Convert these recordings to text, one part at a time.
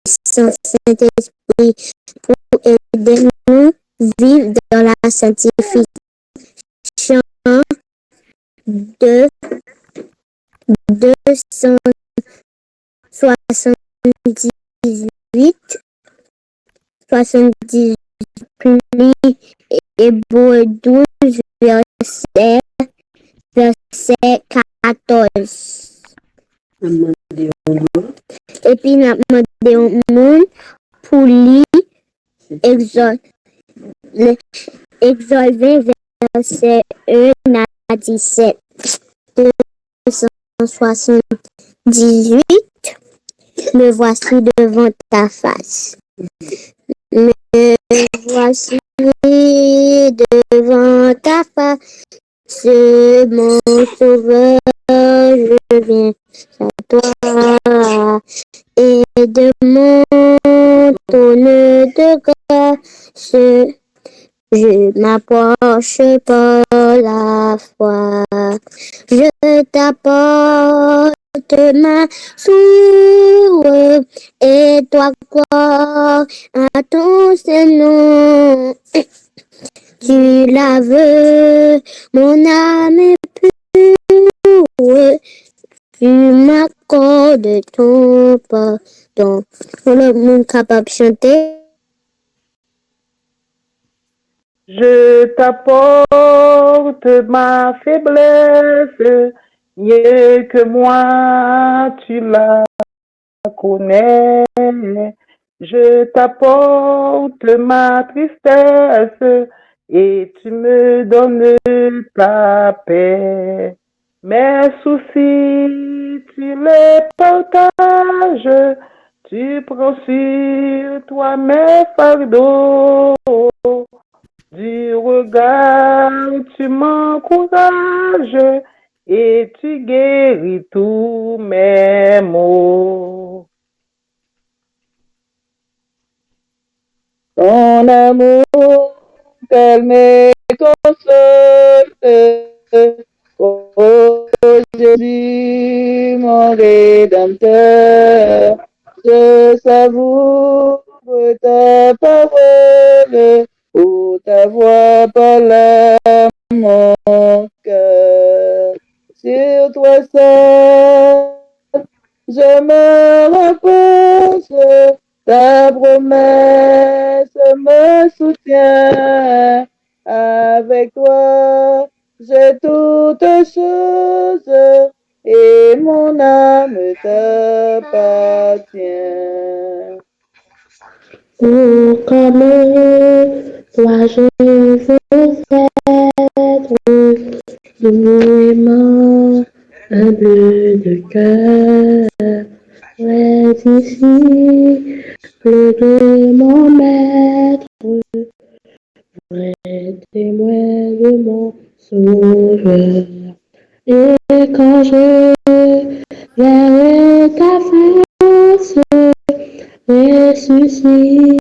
puissant Saint-Esprit pour aider-nous vivre dans la sanctification. Chant de 278, 78 pli Hébreux 12, verset 14. Et puis, nous avons demandé au monde pour lire Exode 20, verset 1 à 17. 278. Me voici devant ta face. Me voici devant ta face. Mon sauveur, je viens à toi. Et de mon tonneau de grâce, je m'approche par la foi. Je t'apporte ma souillure et toi gloire à ton Seigneur. Tu laves mon âme est pure. Tu m'accordes ton pardon. Le monde capable de chanter. Je t'apporte ma faiblesse, mieux que moi tu la connais. Je t'apporte ma tristesse et tu me donnes ta paix. Mes soucis, tu les partages, tu prends sur toi mes fardeaux. Du regard, tu m'encourages et tu guéris tous mes maux. Ton amour, tel me console. Oh Jésus, mon Rédempteur, je savoure ta parole. Oh, ta voix parle à mon cœur. Sur toi seul, je me repose. Ta promesse me soutient. Avec toi, j'ai toutes choses et mon âme t'appartient. Oh, comme toi je veux être vraiment humble de cœur. Reste ici, plus de mon maître, près témoin de mon sauveur. Et quand je verrai ta face, ressuscité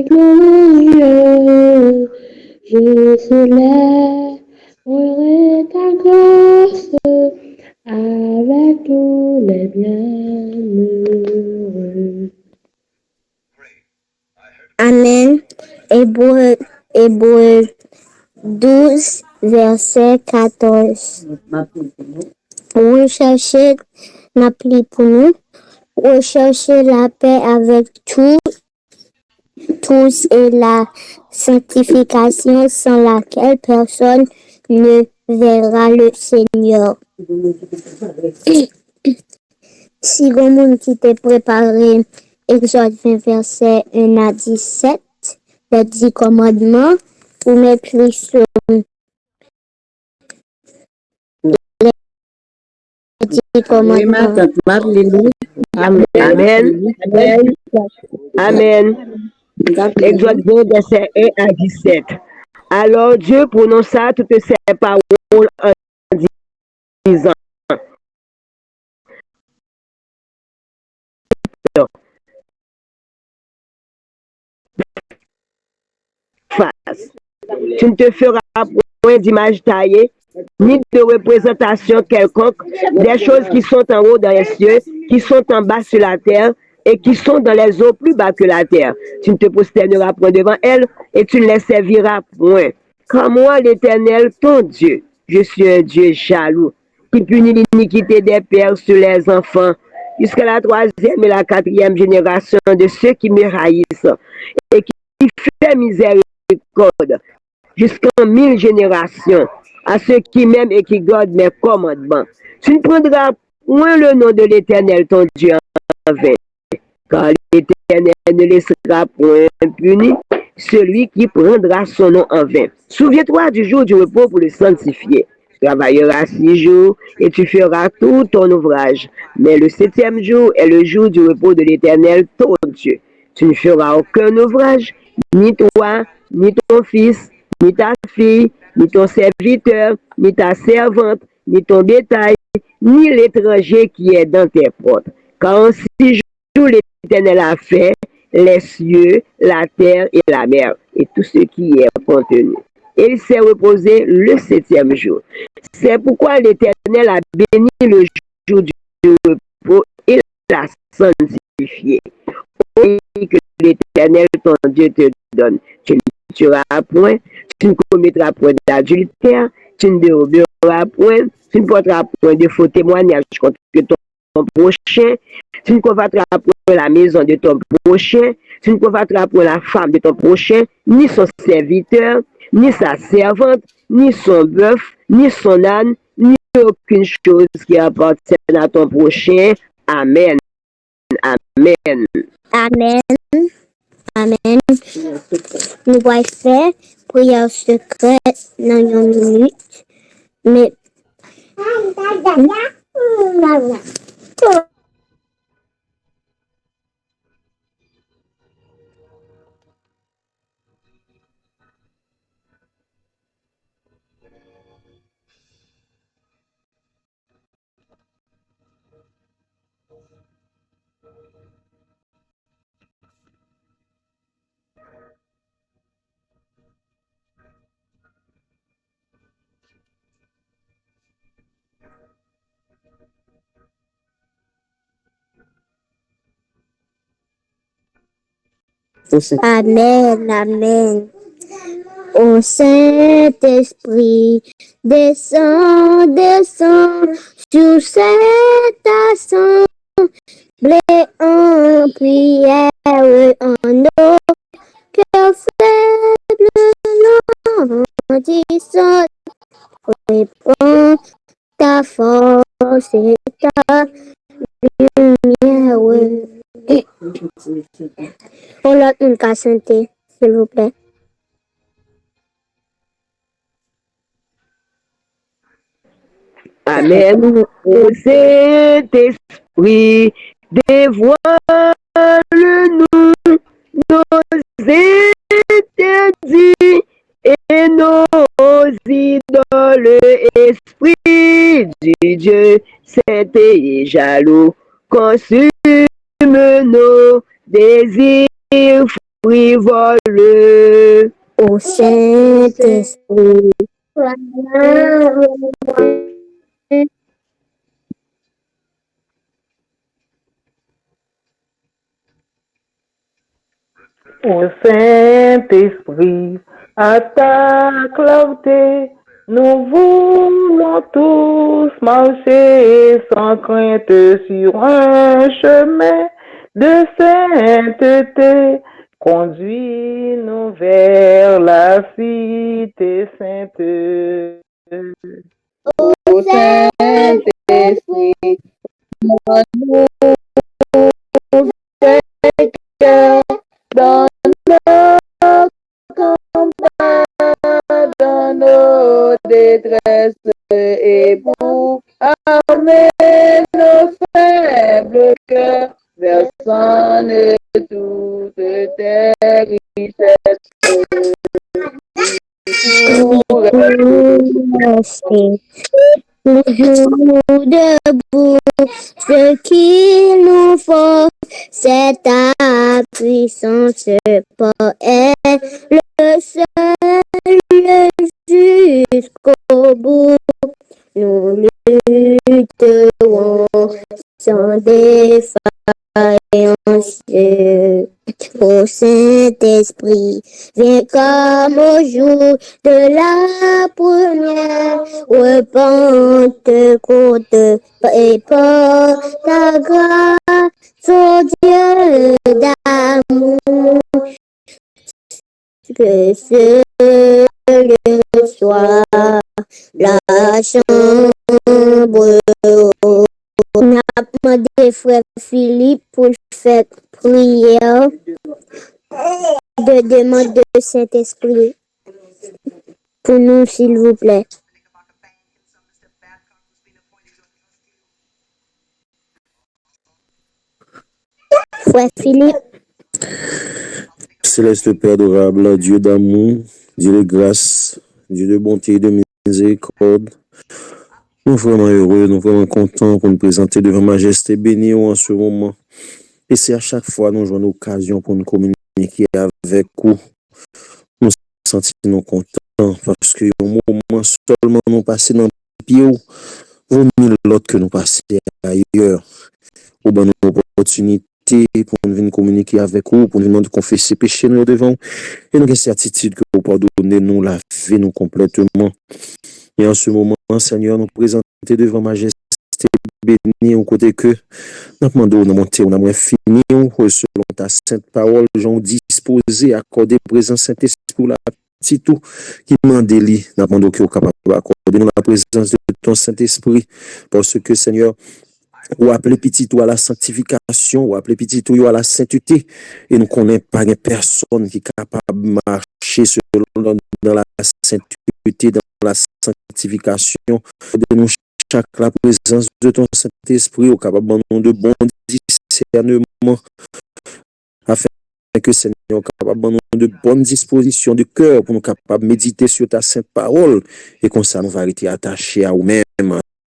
glorieux, je célébrerai ta grâce avec tous les bienheureux. Amen. Hébreux 12, verset 14. Recherchez l'appli pour nous. Recherchez la paix avec tous et la sanctification sans laquelle personne ne verra le Seigneur. Si vous monde qui t'est préparé Exode 20, verset 1 à 17, les 10 commandements, vous mettez plus sur les 10 commandements. Amen. Amen. Amen. Exode 2, verset 1 à 17. Alors Dieu prononça toutes ces paroles en disant. Tu ne te feras point d'image taillée, ni de représentation quelconque des choses qui sont en haut dans les cieux, qui sont en bas sur la terre, et qui sont dans les eaux plus bas que la terre. Tu ne te prosterneras point devant elles et tu ne les serviras point. Car moi, l'Éternel, ton Dieu, je suis un Dieu jaloux, qui punit l'iniquité des pères sur les enfants, jusqu'à la troisième et la quatrième génération de ceux qui me haïssent, et qui fait miséricorde jusqu'en 1000 générations à ceux qui m'aiment et qui gardent mes commandements. Tu ne prendras point le nom de l'Éternel, ton Dieu, en vain, car l'Éternel ne laissera point puni celui qui prendra son nom en vain. Souviens-toi du jour du repos pour le sanctifier. Tu travailleras 6 jours et tu feras tout ton ouvrage. Mais le septième jour est le jour du repos de l'Éternel, ton Dieu. Tu ne feras aucun ouvrage, ni toi, ni ton fils, ni ta fille, ni ton serviteur, ni ta servante, ni ton bétail, ni l'étranger qui est dans tes portes. Car en 6 jours, l'Éternel a fait les cieux, la terre et la mer, et tout ce qui y est contenu. Et il s'est reposé le septième jour. C'est pourquoi l'Éternel a béni le jour du repos et l'a sanctifié. Et que l'Éternel, ton Dieu, te donne. Tu ne tueras point, tu ne commettras point d'adultère, tu ne déroberas point, tu ne porteras point de faux témoignages contre ton prochain, tu ne convoiteras point la maison de ton prochain, tu ne convoiteras point la femme de ton prochain, ni son serviteur, ni sa servante, ni son bœuf, ni son âne, ni aucune chose qui appartienne à ton prochain. Amen. Amen. Amen. Amen. Nous allons faire prière secrète dans une minute. Mais Amen, Amen. Ô Saint-Esprit, descends, descends sur cette assemblée en prière, en nos cœurs faibles, grandissants, réponds ta force et ta lumière. On l'a une casse santé, s'il vous plaît. Amen. Ô Saint-Esprit, dévoile-nous nos interdits et nos idoles. Esprit du Dieu saint et jaloux, consume nos désirs frivoles. Ô Saint-Esprit, Ô Saint-Esprit, à ta clarté, nous voulons tous marcher sans crainte sur un chemin de sainteté. Conduis-nous vers la cité sainte. Ô Saint-Esprit, donne-nous vainqueur dans nos combats, dans nos détresses, et pour armer nos faibles cœurs, versant toutes tes richesses. Toujours debout, ce qu'il nous faut, c'est ta puissance pour être le seul jusqu'au bout. Nous lutterons sans défaite. en Dieu. Ô Saint-Esprit, viens comme au jour de la première Pentecôte, et par ta grâce, ô Dieu d'amour, que ce lieu soit la chambre. On a demandé frère Philippe pour faire prière de demande de Saint-Esprit pour nous, s'il vous plaît. Frère Philippe. Céleste Père adorable, Dieu d'amour, Dieu de grâce, Dieu de bonté et de miséricorde, nous sommes vraiment heureux, nous sommes vraiment contents pour nous présenter devant Majesté bénie en ce moment. Et c'est à chaque fois nous avons l'occasion pour nous communiquer avec vous. Nous sentons contents parce que au moment seulement nous passons dans le pied, vaut mieux l'autre que nous passer ailleurs. Ou bien nous opportunité pour nous venir communiquer avec vous, pour nous demander de confesser péché nous devant, et nous avons certitude que vous pardonnez nous, lavez nous complètement. Et en ce moment, Seigneur, nous présenter devant Majesté bénie au côté que nous demandons de monter, on a moins fini, selon ta sainte parole, gens disposés à accorder présence Saint-Esprit la petite tout qui demande lui, nous demandons que vous capable d'accorder nous la présence de ton Saint-Esprit, parce que Seigneur, ou appeler petit ou à la sanctification, ou appeler petit ou à la sainteté, et nous connaissons pas une personne qui est capable de marcher dans la sainteté, dans la sanctification, de nous chaque la présence de ton Saint-Esprit, au capable de bon discernement, afin que Seigneur capable de bonnes dispositions de cœur pour nous capables de méditer sur ta sainte parole, et comme ça nous va rester attachés à nous-mêmes,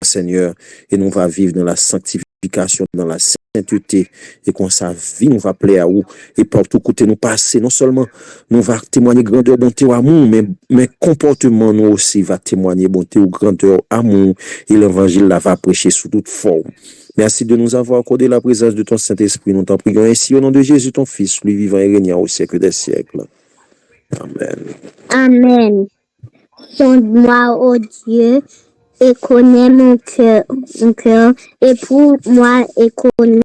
Seigneur, et nous va vivre dans la sanctification, dans la sainteté, et qu'on sa vie nous va plaire à vous, et partout côté nous passer, non seulement nous va témoigner grandeur, bonté ou amour, mais comportement nous aussi va témoigner bonté ou grandeur, amour, et l'évangile la va prêcher sous toute forme. Merci de nous avoir accordé la présence de ton Saint-Esprit. Nous t'en prions ainsi au nom de Jésus, ton Fils, lui vivant et régnant au siècle des siècles. Amen. Amen. Sonde-moi, ô Dieu, et connais mon cœur, et pour moi, et connais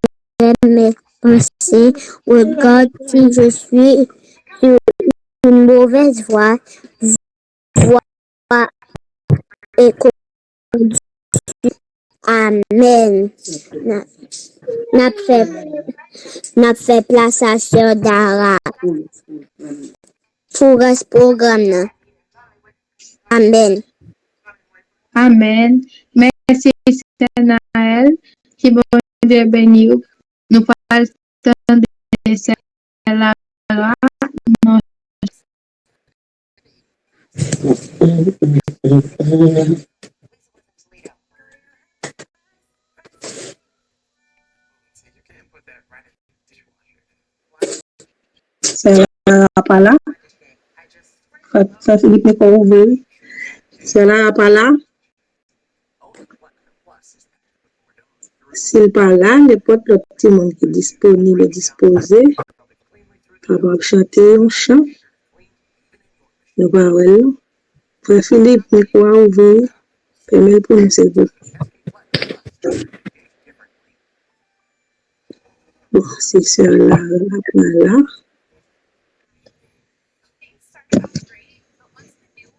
mes pensées. Regarde si je suis sur une mauvaise voie, vois et conduis. Amen. N'a fait place à Sœur Dara pour ce programme. Amen. Amen. Merci, Seigneur Naël, qui bon Dieu béni. Nous parlons de Seigneur Lara. C'est pas là. Ça Philippe n'est pas ouvert. C'est là pas là. S'il pas là, n'importe le petit monde qui est disponible, disposé, capable de chanter un chant. Nous parlons. Frère Philippe n'est pas ouvert. Permettez pour nous, s'il vous plaît. Bon, c'est celle-là, là.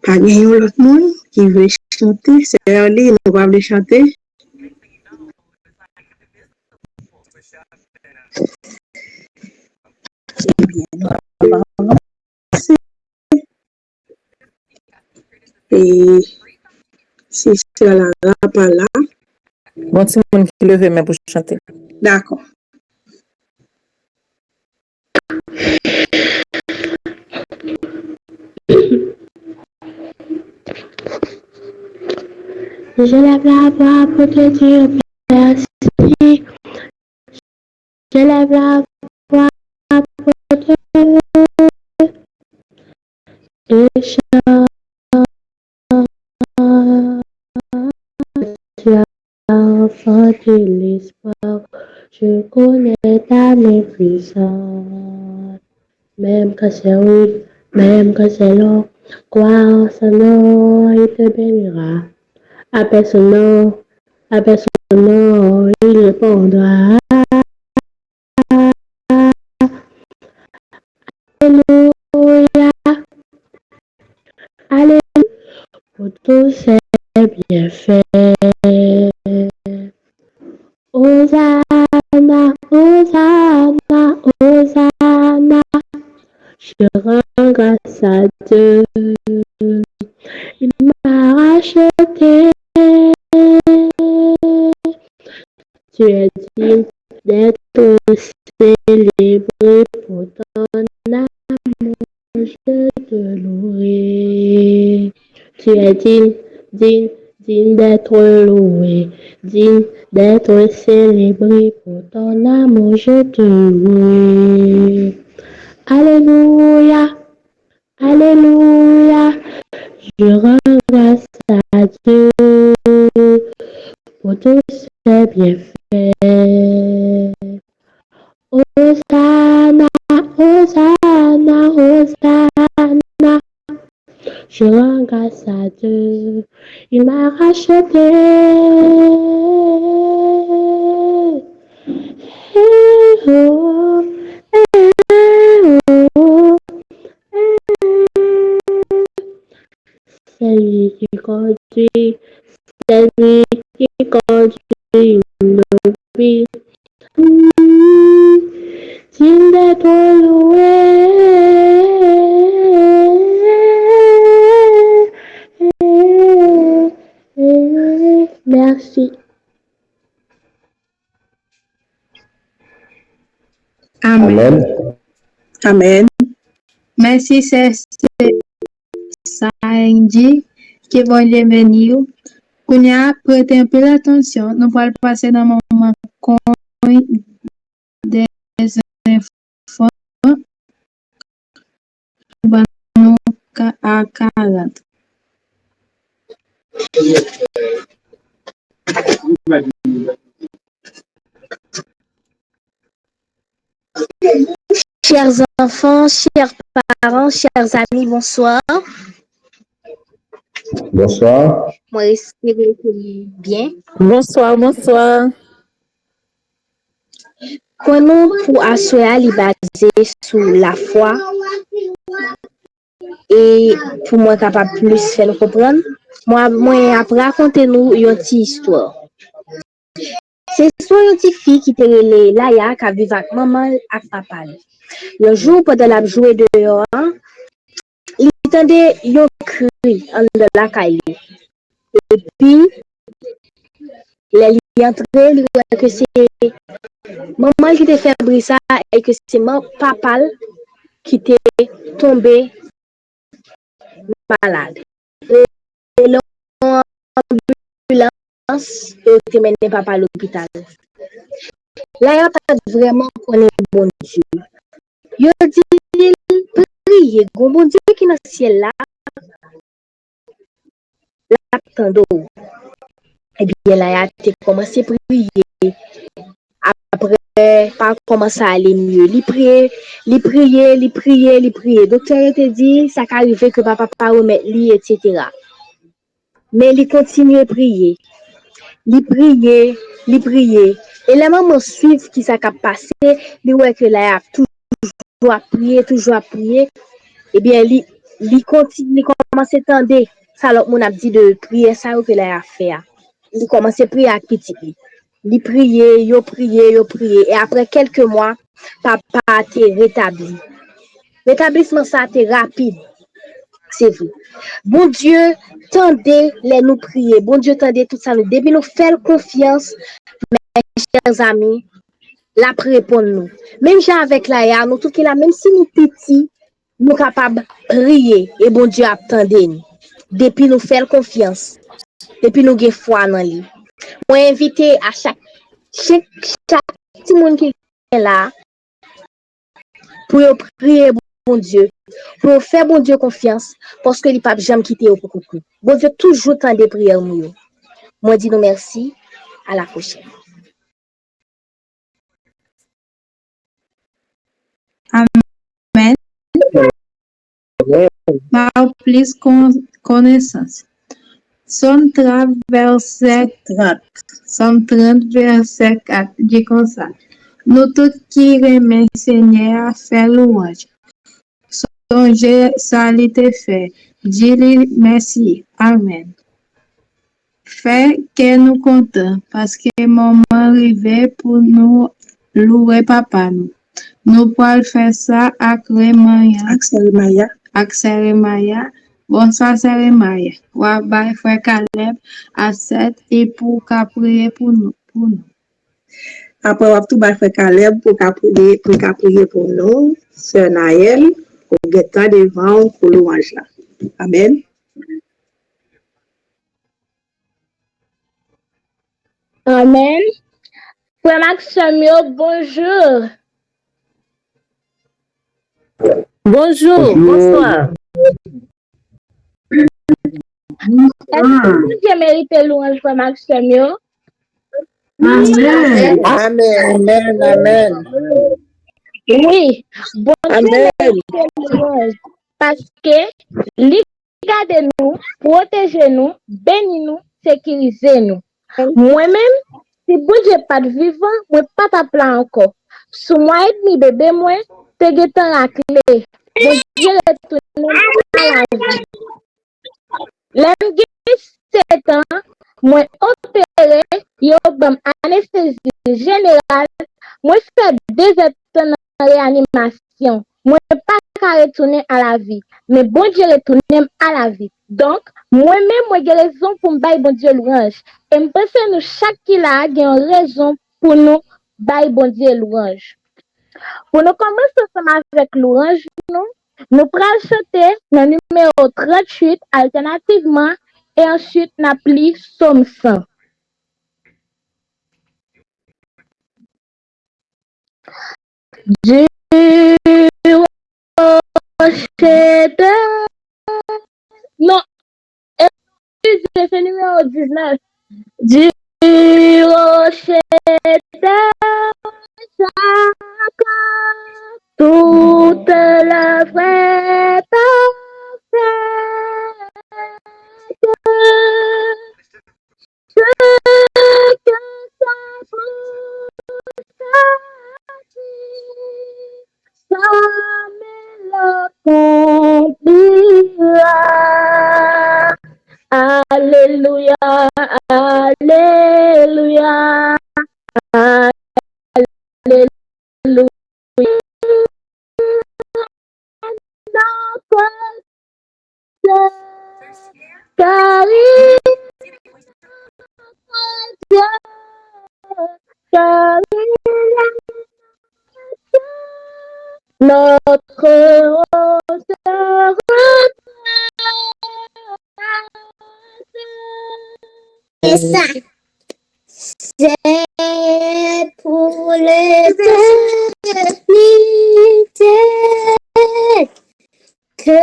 Pas de l'autre monde qui veut chanter. C'est elle, nous va le chanter. Et si cela n'a pas là. Bon, tout le monde qui lève main pour chanter. D'accord. Je lève la voix pour te dire merci. Je lève la voix pour te chanter. Tu as enfant de l'espoir. Je connais ta main puissante. Même quand c'est rouge, même quand c'est long, crois en son nom, il te bénira. Appelle son nom, appelle son nom, il répondra. Alléluia, alléluia, pour tous ses bienfaits. Hosanna, Hosanna, Hosanna, je rends grâce à Dieu. Il m'a racheté. Tu es digne d'être célébré pour ton amour, je te louerai. Tu es digne d'être loué, digne d'être célébré pour ton amour, je te louerai. Alléluia, alléluia, je rends grâce à Dieu pour tous ses bienfaits. Hosanna, Hosanna, Hosanna, je rends grâce à Dieu, il m'a racheté. Eh oh, eh oh, c'est lui qui conduit, c'est lui qui conduit nos vies. Digne d'être loué. Merci. Amen. Amen. Merci, c'est ça, Andy, qui vont venir. Qu'on y a prêté un peu d'attention, nous allons passer dans un moment des infos à 40. Chers enfants, chers parents, chers amis, bonsoir. Bonsoir. Moi, j'espère que bien. Bonsoir, bonsoir. Comment pour assurer basé sur la foi et pour moi capable plus faire nous comprendre, moi après raconter nous une petite histoire. C'est une petite fille qui était Laya qui vivait avec maman et papa. Un jour pendant la jouer dehors, il entendait un cri en de la caille. Et puis il est entré, il voit que c'est maman qui était fait bruit ça et que c'est mon papa qui était tombé malade. Et l'ambulance était mené papa à l'hôpital. Là, il n'y a pas vraiment connu bon Dieu. Il dit, priez, bon Dieu qui est dans le ciel là, l'attendons. Eh bien, là, il a commencé à prier. Après, pas commencé à aller mieux. Il priait. Le docteur était dit, ça qu'arrivait que papa pas remettre lui, etc. Mais il continuait à prier. Il priait. Et la maman suit qui s'est passé, il voit que là, toujours à prier. Eh bien, il continue, il commence à tendre. Ça, l'autre monde a dit de prier, ça, que là, a fait. Il commence à prier à petit. Il priait. Et après quelques mois, papa a été rétabli. L'établissement, ça a été rapide. C'est vrai. Bon Dieu, tendez les nous prier. Bon Dieu, tendez tout ça. Depuis nous faire confiance, mes chers amis, la répond nous. Même avec la nous tout qui là, même si nous petits, nous capables de prier et bon Dieu attendez nous. Depuis nous faire confiance, depuis nous avons foi dans lui. Moi invité à chaque petit monde qui est là pour prier bon Dieu, pour faire bon Dieu confiance parce que il pas jamais quitter au beaucoup. Bon Dieu toujours tant de prières nous. Moi dis nous merci, à la prochaine. Amen. Par plus connaissance. Somme 30, verset 30. Somme 30, verset 4. Dit comme ça. Nous tous qui remet Seigneur faire louange. Songez ça l'était fait. Dis-lui merci. Amen. Fait que nous comptons parce que moment arrivé pour nous louer papa nous. Nous pouvons faire ça avec Axel Maya. Bonsoir, Maya. Wabay, frère Caleb, à 7 et pour qu'à prier pour nous. Après, on va tout frère Caleb pour qu'à prier pour nous, sœur Naël, pour guetter devant pour louange là. Amen. Amen. Frère Maximio, bonjour. Bonjour, bonsoir. Est-ce que vous méritez louange, frère Maximio? Amen. Amen. Amen. Oui, bon Dieu mérite louange parce que lui garde nous, protège nous, bénit nous, sécurise nous. Moi-même, si bon Dieu pas de vivant, moi pas ta plan encore. Sous moi et demi bébé moi, te getan la clé. Bon Dieu retourne à la vie. L'aime 7 ans, moi opéré, yo bam anesthésie générale, moi fait 2 temps en réanimation. Moi pas qu'à retourner à la vie, mais bon Dieu retourne à la vie. Donc, moi-même, moi j'ai raison pour me bailler bon Dieu louange. Et me pense nous chaque qui là a une raison pour nous bailler bon Dieu louange. Pour nous commencer ensemble avec louange, nous prenons chanter le numéro 38 alternativement et ensuite n'appli Somme 100. Du rocher de... Non, excusez, c'est numéro 19. Du rocher de Jacques, toute la vraie Alléluia, Alléluia, Alléluia. Notre et ça, c'est pour l'éternité que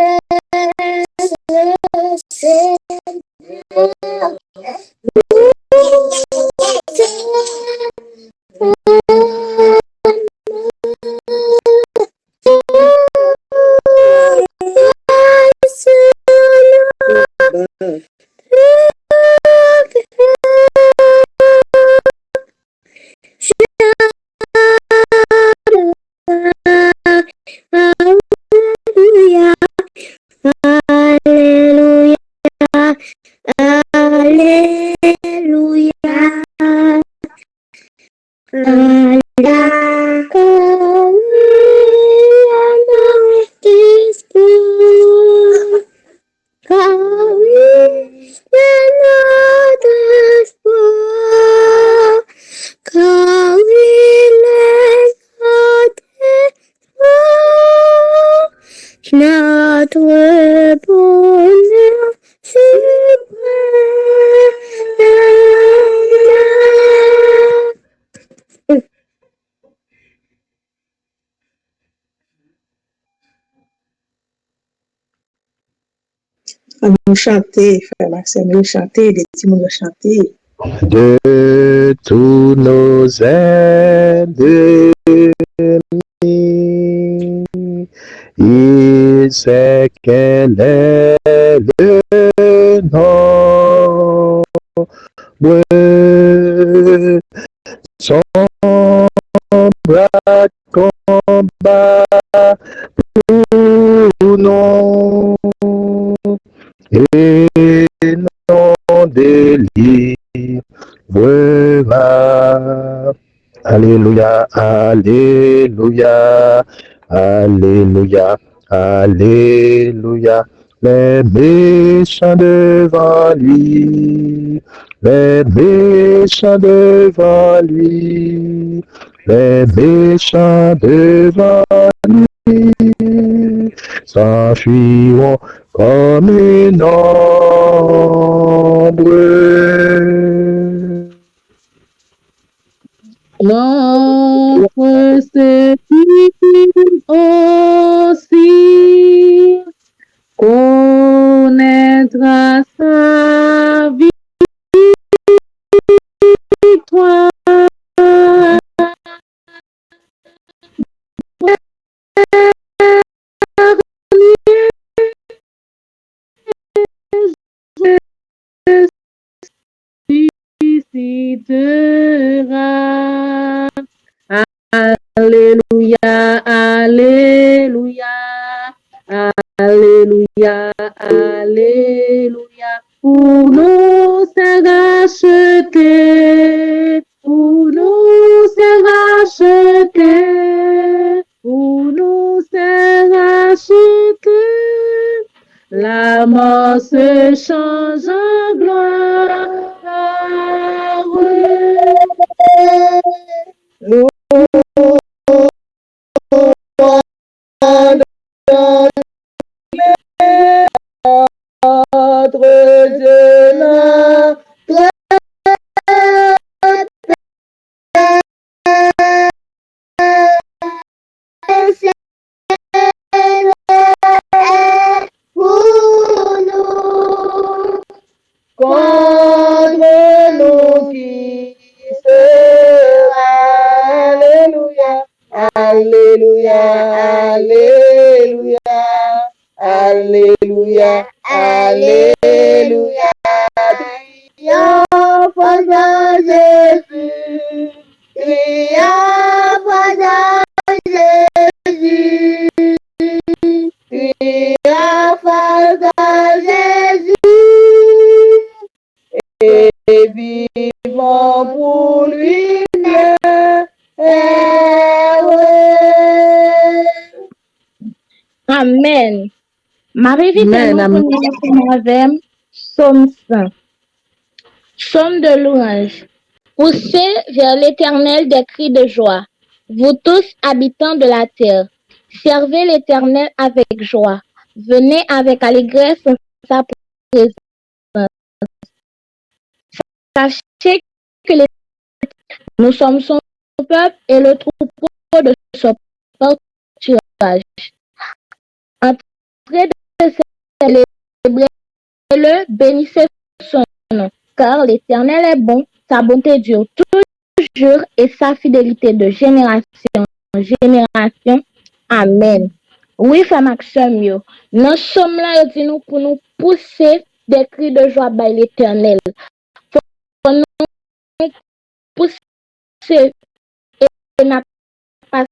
le Seigneur notre bonheur suprême. Nous chanter, frère Maxime, nous chanter, des petits mots chanter. De tous nos ennemis, c'est quel est le nombre sombre à combat pour nous et non délivrera. Alléluia, Alléluia, Alléluia, Alléluia. Les méchants devant lui, les méchants devant lui, les méchants devant lui, s'enfuiront comme une ombre. L'offre s'est aussi connaîtra sa victoire. Suscitera. Alléluia, Alléluia, Alléluia, Alléluia. Pour nous c'est racheté, pour nous c'est racheté, pour nous c'est racheté. La mort se change en gloire. Nous notre Dieu, notre pour nous, contre nous qui sera. Alléluia, Alléluia, Alléluia, Alléluia, triomphe de Jésus, triomphe de Jésus, triomphe de Jésus, et vivons pour lui bien. Amen. Marie-Vie avec Psaume 100. Psaume de louange. Poussez vers l'Éternel des cris de joie, vous tous habitants de la terre. Servez l'Éternel avec joie. Venez avec allégresse en sa présence. Sachez que nous sommes son peuple et le troupeau de son pâturage. Entrez de célébrer-le, bénissez son nom, car l'Éternel est bon, sa bonté dure toujours et sa fidélité de génération en génération. Amen. Oui, frère Maxime, nous sommes là et nous pour nous pousser des cris de joie par l'Éternel. Pour nous pousser et n'a pas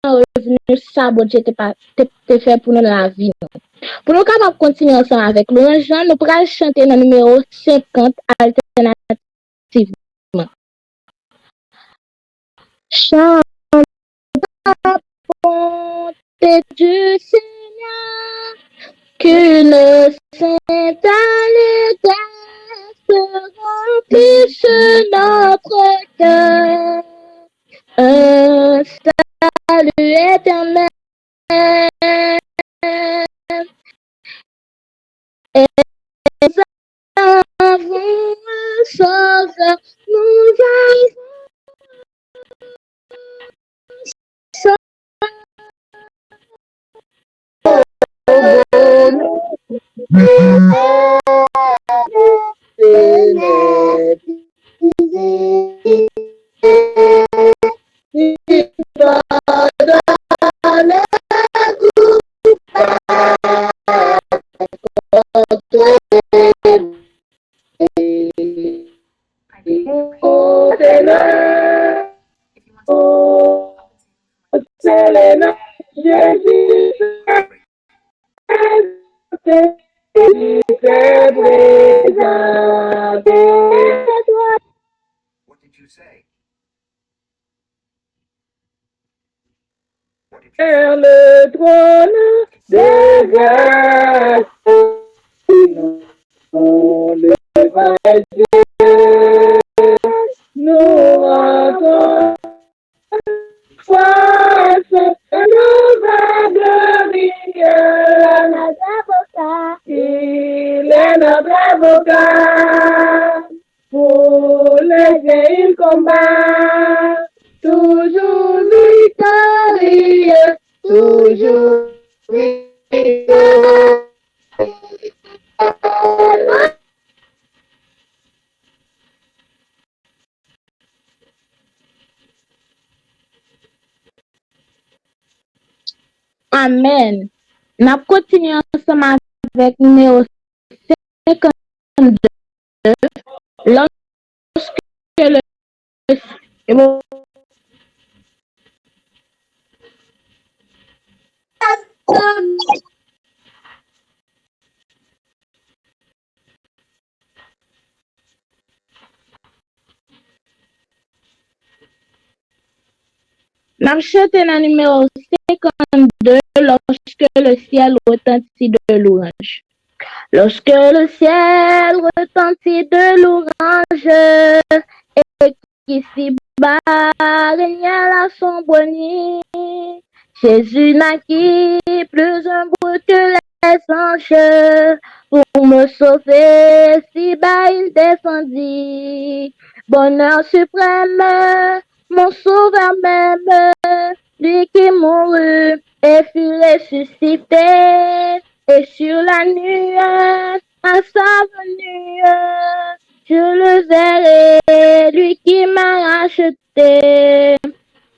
revenu ça, bon Dieu te fait pour nous la vie. Pour nous capables de continuer ensemble avec l'orange, nous pourrons chanter le numéro 50 alternativement. Chante la bonté du Seigneur, qu'une sainte allégresse remplisse notre cœur. Un salut éternel et nous avons un sauveur, nous avons Le trône de grâce, nous le vrai Dieu, nous rendons face à nos glorieux, notre avocat. Il est notre avocat, pour les il combat, toujours victorieux, toujours victorieux. Amen. N'a continué ensemble avec Néo 52 lorsque le n'a chanté dans le numéro 52 lorsque le ciel retentit de louange. Lorsque le ciel retentit de louange et qu'ici-bas régna la sombre nuit, Jésus naquit plus humble que les anges. Pour me sauver, si bas il descendit. Bonheur suprême, mon sauveur même, lui qui mourut et fut ressuscité. Et sur la nuée, à sa venue, je le verrai, lui qui m'a racheté.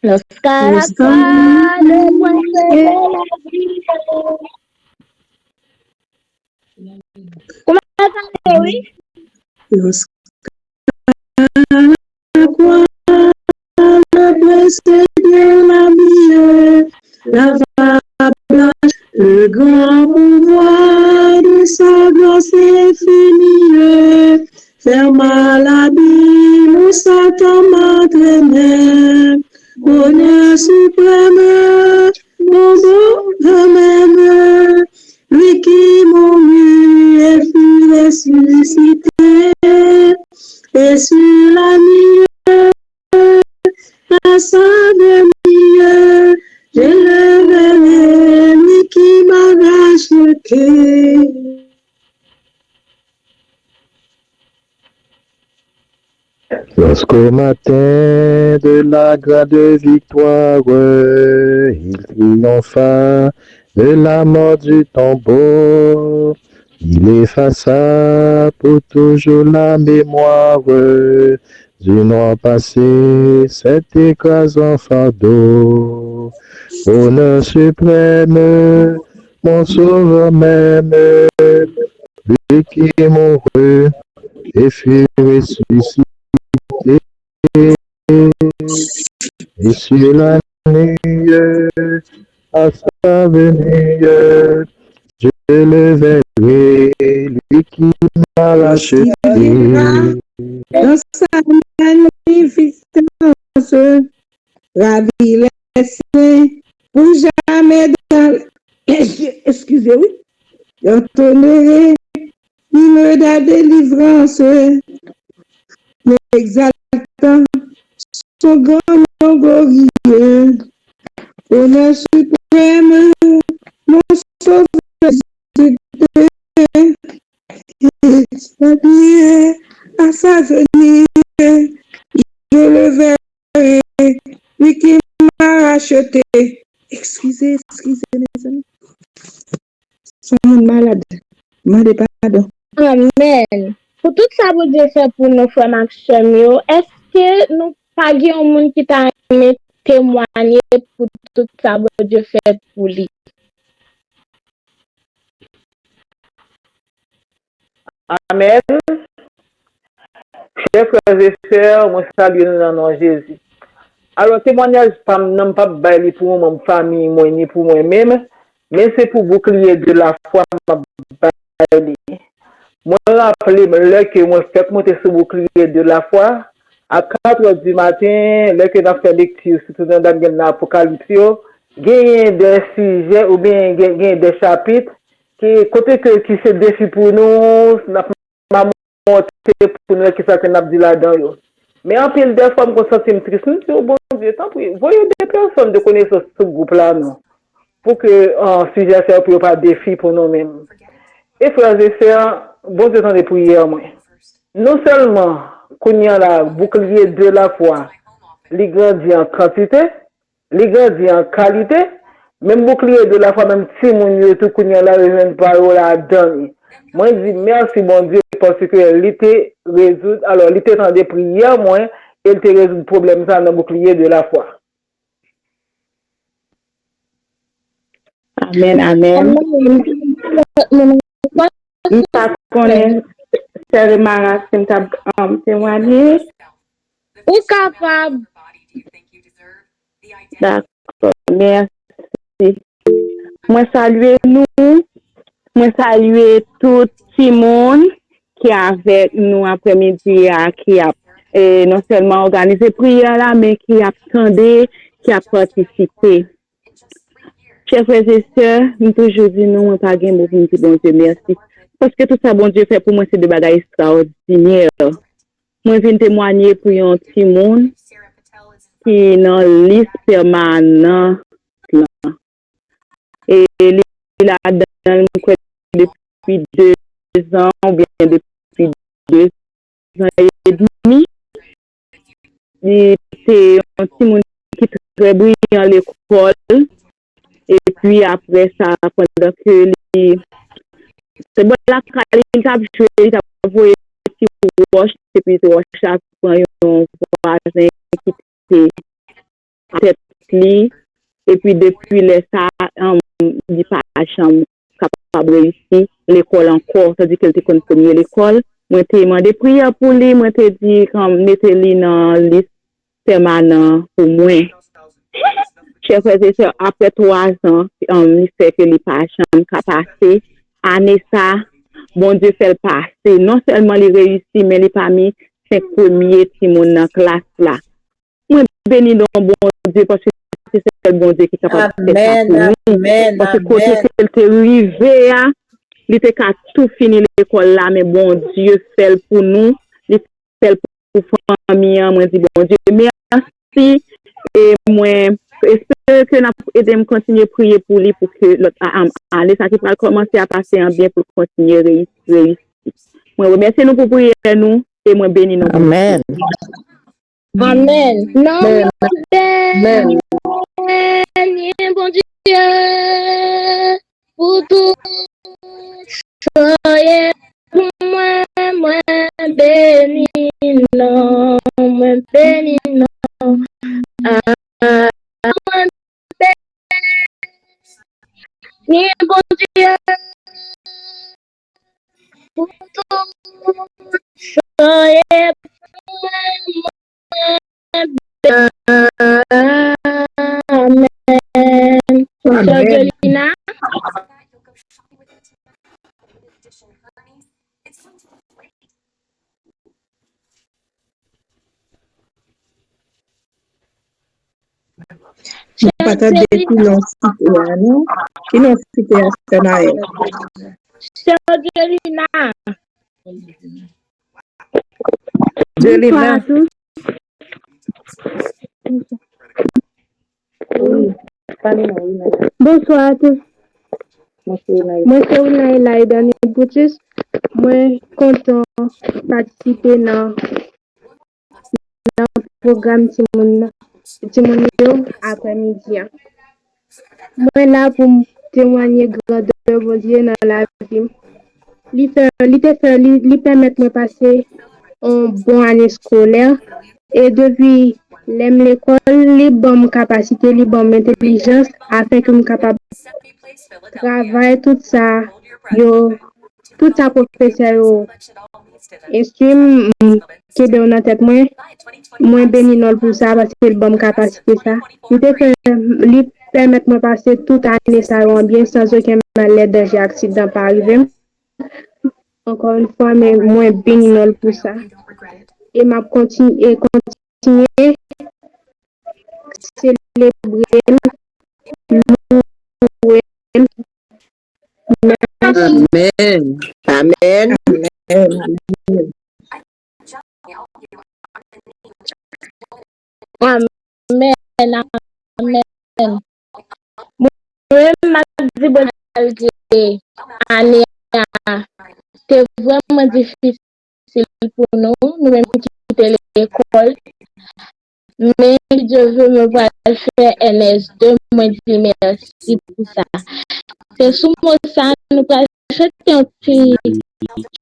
Lorsqu'à la croix, le point de la vie. Comment ça va, oui? Lorsqu'à la croix, le blessé Dieu m'a mis, la blanche, le grand pouvoir de sa gloire c'est fini. Ferma l'abîme où Satan m'entraînait. Bonheur suprême, mon sauveur même, lui qui mourut et fut ressuscité. Et sur la nuée, à sa venue, je le verrai, lui qui m'a racheté. Lorsqu'au matin de la grande victoire, il triompha de la mort du tombeau. Il effaça pour toujours la mémoire du noir passé, cet écrasant fardeau. Honneur suprême, mon sauveur même, lui qui mourut et fut ressuscité. Et sur la nuit, à sa venue, je le verrai, lui qui m'a racheté. Dans sa magnificence, ravi les saints, pour jamais dans... Excusez, oui. J'entendrai l'hymne de la délivrance, exaltant son grand nom glorieux. Honneur suprême, mon sauveur Jésus, habillé à sa venue, je le verrai, lui qui m'a racheté. Excusez, mes amis. Ils sont malades. Demandez pardon. Amen. Pour tout ça, vous Dieu fait pour nos frères Maxime, est-ce que nous pas un monde qui t'a aimé témoigner pour tout ça, vous Dieu fait pour lui? Amen. Chers frères et sœurs, moi salue nous dans le nom de Jésus. Alors, témoignage, non pas bailler pour mon famille, moi, ni pour moi-même, mais c'est pour bouclier de la foi, ma bailler. Moi, rappelez là que moi, fait monter ce bouclier de la foi, à 4 heures du matin, là que j'ai fait lecture, surtout dans l'Apocalypse, gagner des sujets ou bien gagner des chapitres qui côté qui se défi pour nous, n'a pas monté pour nous qui ça que n'a dit là-dedans. Mais en pile des fois, je me sens triste, nous c'est au bon Dieu, tant pis. Voyez des personnes de connaissance ce groupe-là, non, pour que un sujet soit pour pas défi pour nous-mêmes. Et frères et sœurs, bon Dieu t'en des prières, moi. Non seulement qu'on y a la bouclier de la foi, les grandit en quantité, les grandit en qualité, même bouclier de la foi, même si mon tout qu'on y a la parole à donner. Moi, je dis merci, mon Dieu, parce que l'été résout, alors l'été dans des prières, moi, il te résout le problème ça dans le bouclier de la foi. Amen, amen. Nous connaissons Sœur Mara, c'est témoigner. Ou capable. D'accord, merci. Moi saluer nous, moi saluer tout le monde qui est avec nous après-midi, qui a non seulement organisé prière là, mais qui a attendu, qui a participé. Chers frères et sœurs, nous toujours dit non, on pas gain bon Dieu, merci. Parce que tout ça, bon Dieu fait pour moi, c'est des bagages extraordinaires. Moi, je viens témoigner pour un petit monde qui est dans la liste permanente. Et il a depuis 2 ans, ou bien depuis 2 ans et demi. C'est un petit monde qui est très brillant à l'école. Et puis après ça, pendant que c'est bon la il t'a joué, il t'a envoyé petit roche, et puis roche a pris un voisin qui était à tête li, et puis depuis les ça, il pas à chambre capable de réussir l'école encore, c'est-à-dire qu'elle était premier l'école. Moi t'ai demandé prière pour lui, moi t'ai dit comme mettez lui dans liste permanente pour moi. Chers frères et sœurs, après 3 ans, il fait que les patients ont passé. Année ça, bon Dieu fait le passer. Non seulement il réussit, mais il pas mis 5 premiers petits monde dans la classe là. Moi, béni donc bon Dieu, parce que c'est le bon Dieu qui est capable de faire ça pour nous. Parce que quand il était arrivé, il était qu'à tout finir l'école là, mais bon Dieu fait pour nous. Il fait pour famille. Moi, je dis bon Dieu, merci. Et moi, j'espère que nous aidons à continuer à prier pour lui pour que l'année ça qui va commencer à passer en bien pour continuer à réussir. Moi, remercie nous pour prier nous et moi bénis nous. Amen. Amen. Non, Amen. bon Dieu, pour tout. Soyez pour moi béni, non, moi béni, non. Ni bon Dieu, pour tout, soyez Amen. Angelina. Pas de non? Qui n'ont cité à Sanaël. Angelina. Angelina. Bonsoir à tous. Moi, c'est Unaïla et Dani Boutis. Moi, content de participer dans le programme Timonio après-midi. Moi, là pour témoigner grandeur de Dieu dans la vie. Il permet de passer une bonne année scolaire. Et depuis l'école, les bonnes capacités, les bonnes intelligences, afin que je sois capable de travailler tout ça, professeur Estime qui est dans tête moi béni non pour ça parce que le bon capacité ça. Il te fait lui permettre moi passer toute année ça rend bien sans aucun mal danger accident pas arriver. Encore une fois mais moi béni non pour ça. Et m'a continuer célébrer louer. Amen. Amen. Amen, amen. Moi, m'a dit bonne année, c'est vraiment difficile pour nous, nous-mêmes qui quitter l'école. Mais je veux me voir faire NS2, moi dis merci pour ça. C'est sous mon ça, nous allons acheter un petit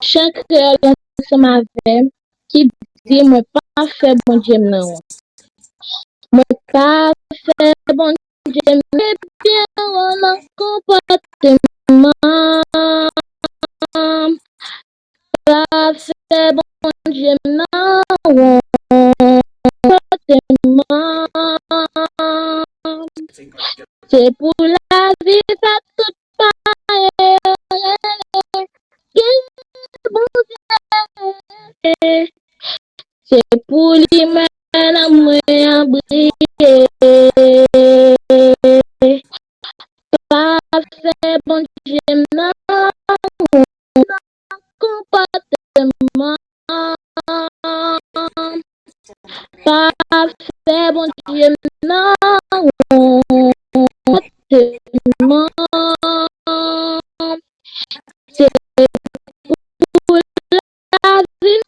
chaque ensemble avec qui dit moi pas faire bon Dieu non. Moi pas faire bon Dieu mais bien mon comportement. Pas faire bon Dieu non. C'est pour la vie, ça tout pareil. C'est pour l'humain, la moyen briller. Pas faire bon Dieu, non. Comportement. Pas faire bon Dieu, non. C'est pour la vie,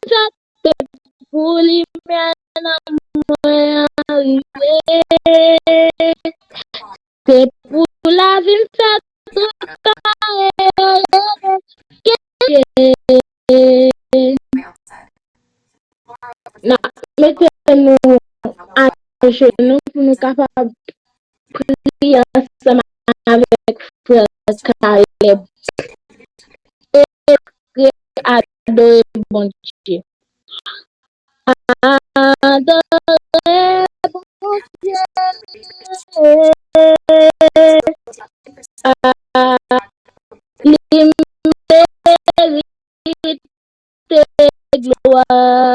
c'est pour l'humain, moyen arrivé. C'est pour la vie, c'est tout pareil. Non, mettez-nous à genoux pour nous capables de prier ensemble avec frère Caleb et adorer bon Dieu. Adorer bon Dieu. Il mérite gloire. Gloire.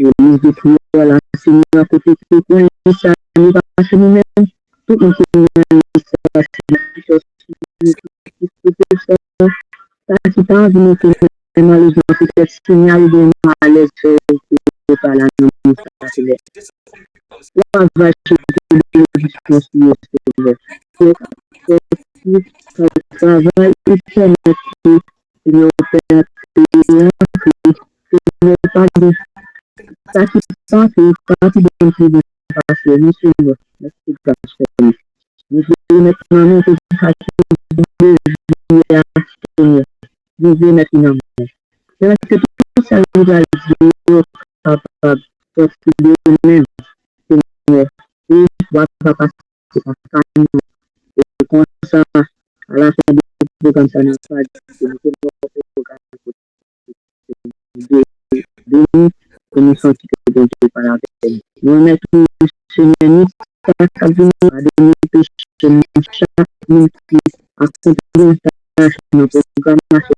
L'église de prière, la Seigneur, à côté de tout, ça nous passe nous-mêmes, tout le monde qui nous ça, c'est pas envie de faire malheureusement peut-être signal de malaise par la nuit, on va chercher le dispositif, le travail, il permet de nous faire pas de ça qui pense pas de de passer nous suivre merci passer nous maintenant nous que je vais maintenant c'est que tout ça nous va dire papa parce que même Seigneur et va passer par et comme ça à la fin de comme ça n'a pas de que nous sentons que Dieu est par la peine. Nous mettons le Seigneur, nous savons à donner péché, nous chaque minute, à accomplir ta tâche, nos programmations,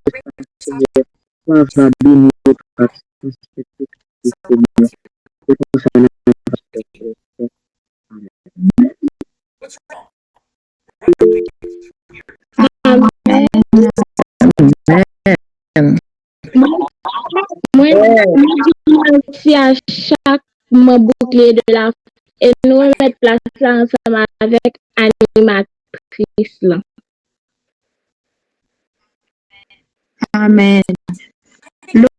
Seigneur. Sois va bénir notre absence, Seigneur. Et pour ça, nous avons Amen. Moi, je suis à chaque bouclier de la et nous mettre place là ensemble avec animatrice là. Amen.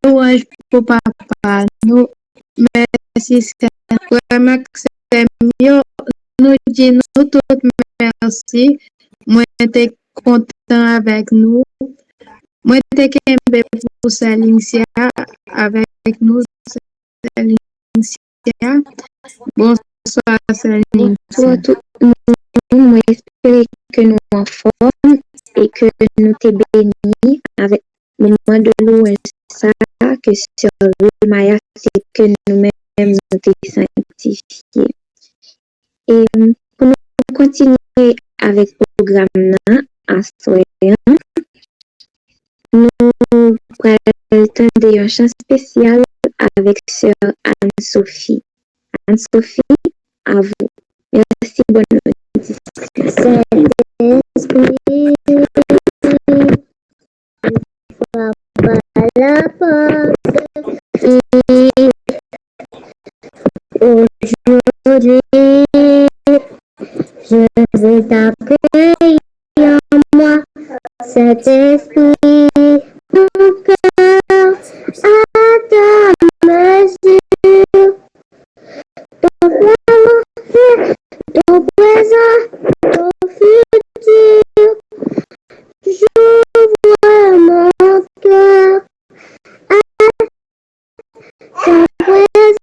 Louange pour papa. Nous, merci, c'est vraiment que c'est mieux. Nous disons tout merci. Moi, j'étais content avec nous. Moi, j'étais pour Célincia avec nous. Célincia. Bonsoir, Célincia. Bonsoir tout le monde. Moi, j'espère que nous en forme et que nous t'es bénis avec le moment de louange ça que sur Maya, c'est que nous-mêmes nous t'es sanctifiés. Et pour nous continuer avec le programme à soir, nous prenons un chant spécial avec sœur Anne-Sophie. Anne-Sophie, à vous. Merci, bonne nuit. Saint-Esprit, frappe à la porte. Aujourd'hui, je veux t'appeler en moi, cet esprit, mon cœur à ta mesure, ton volonté, ton présent, ton futur, j'ouvre mon cœur à ta présence,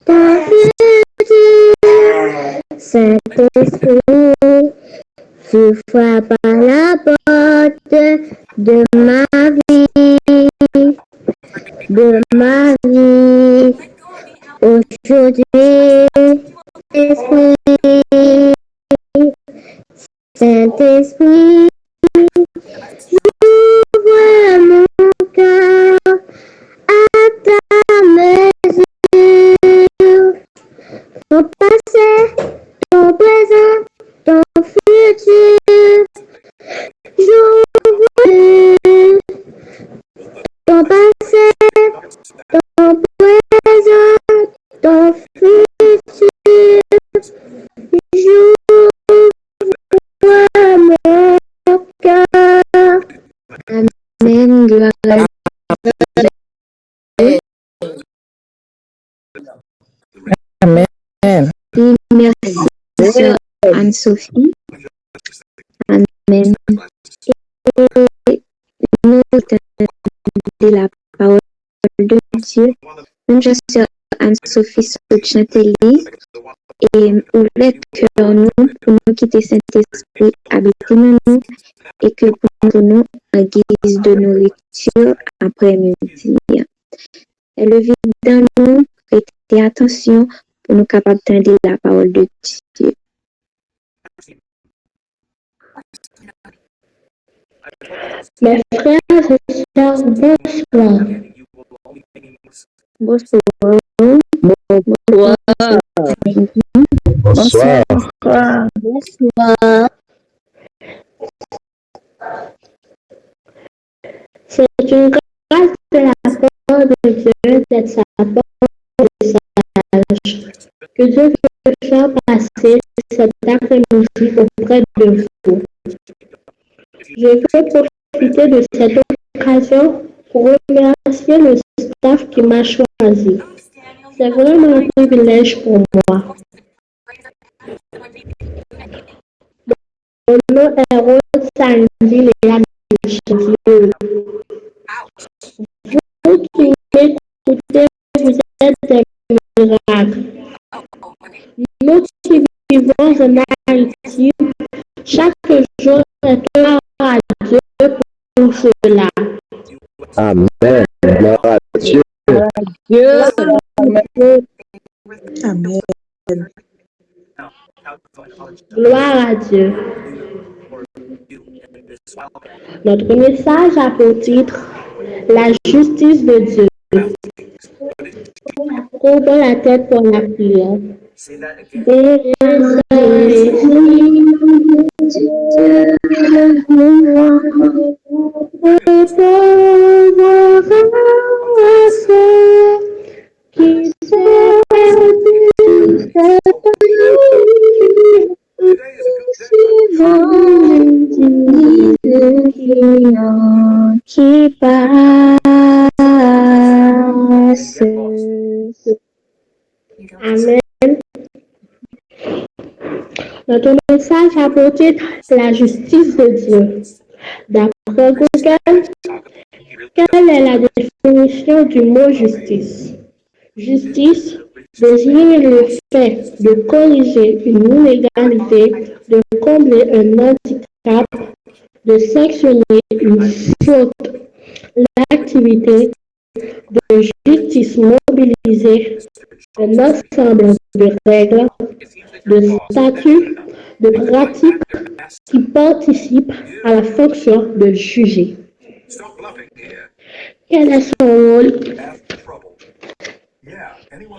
ton futur, Saint-Esprit, tu frappes à la porte de ma vie, aujourd'hui, Esprit, Saint-Esprit, j'ouvre mon cœur à ta mesure, ton passé, ton présent, ton futur, j'ouvre ton passé, ton présent, ton futur, j'ouvre mon cœur. Amen, gloire à Dieu. Amen. Merci, sœur Anne-Sophie. Amen. Et nous de la parole de Dieu. Même je sœur Anne-Sophie Soutchantelli et ouvre cœur nous pour nous quitter Saint-Esprit habiter en nous et que pour nous en guise de nourriture après-midi. Et le vide dans nous, prêtez attention pour nous capables d'entendre la parole de Dieu. Mes frères et sœurs, bonsoir. Bonsoir. Bonsoir. Bonsoir. Bonsoir. C'est une grâce de la part de Dieu d'être sa parole de sage, que Dieu veut faire passer cet après-midi auprès de vous. Je veux profiter de cette occasion pour remercier le staff qui m'a choisi. C'est vraiment un privilège pour moi. Mon nom est Rose Sandy Léa Michel. Vous qui m'écoutez, vous êtes des miracles. Nous qui vivons en Haïti, chaque jour est gloire à Dieu pour cela. Amen. Gloire à Dieu. Dieu. Amen. Gloire à Dieu. Notre message a pour titre La justice de Dieu. Courbons la tête pour la prière. Qui s'est perdu, qui passe. Amen. Notre message a pour titre La justice de Dieu. D'après Google, quelle est la définition du mot justice? Justice désigne le fait de corriger une inégalité, de combler un handicap, de sanctionner une faute. L'activité de justice mobiliser un ensemble de règles, de statuts, de pratiques qui participent à la fonction de juger. Quel est son rôle?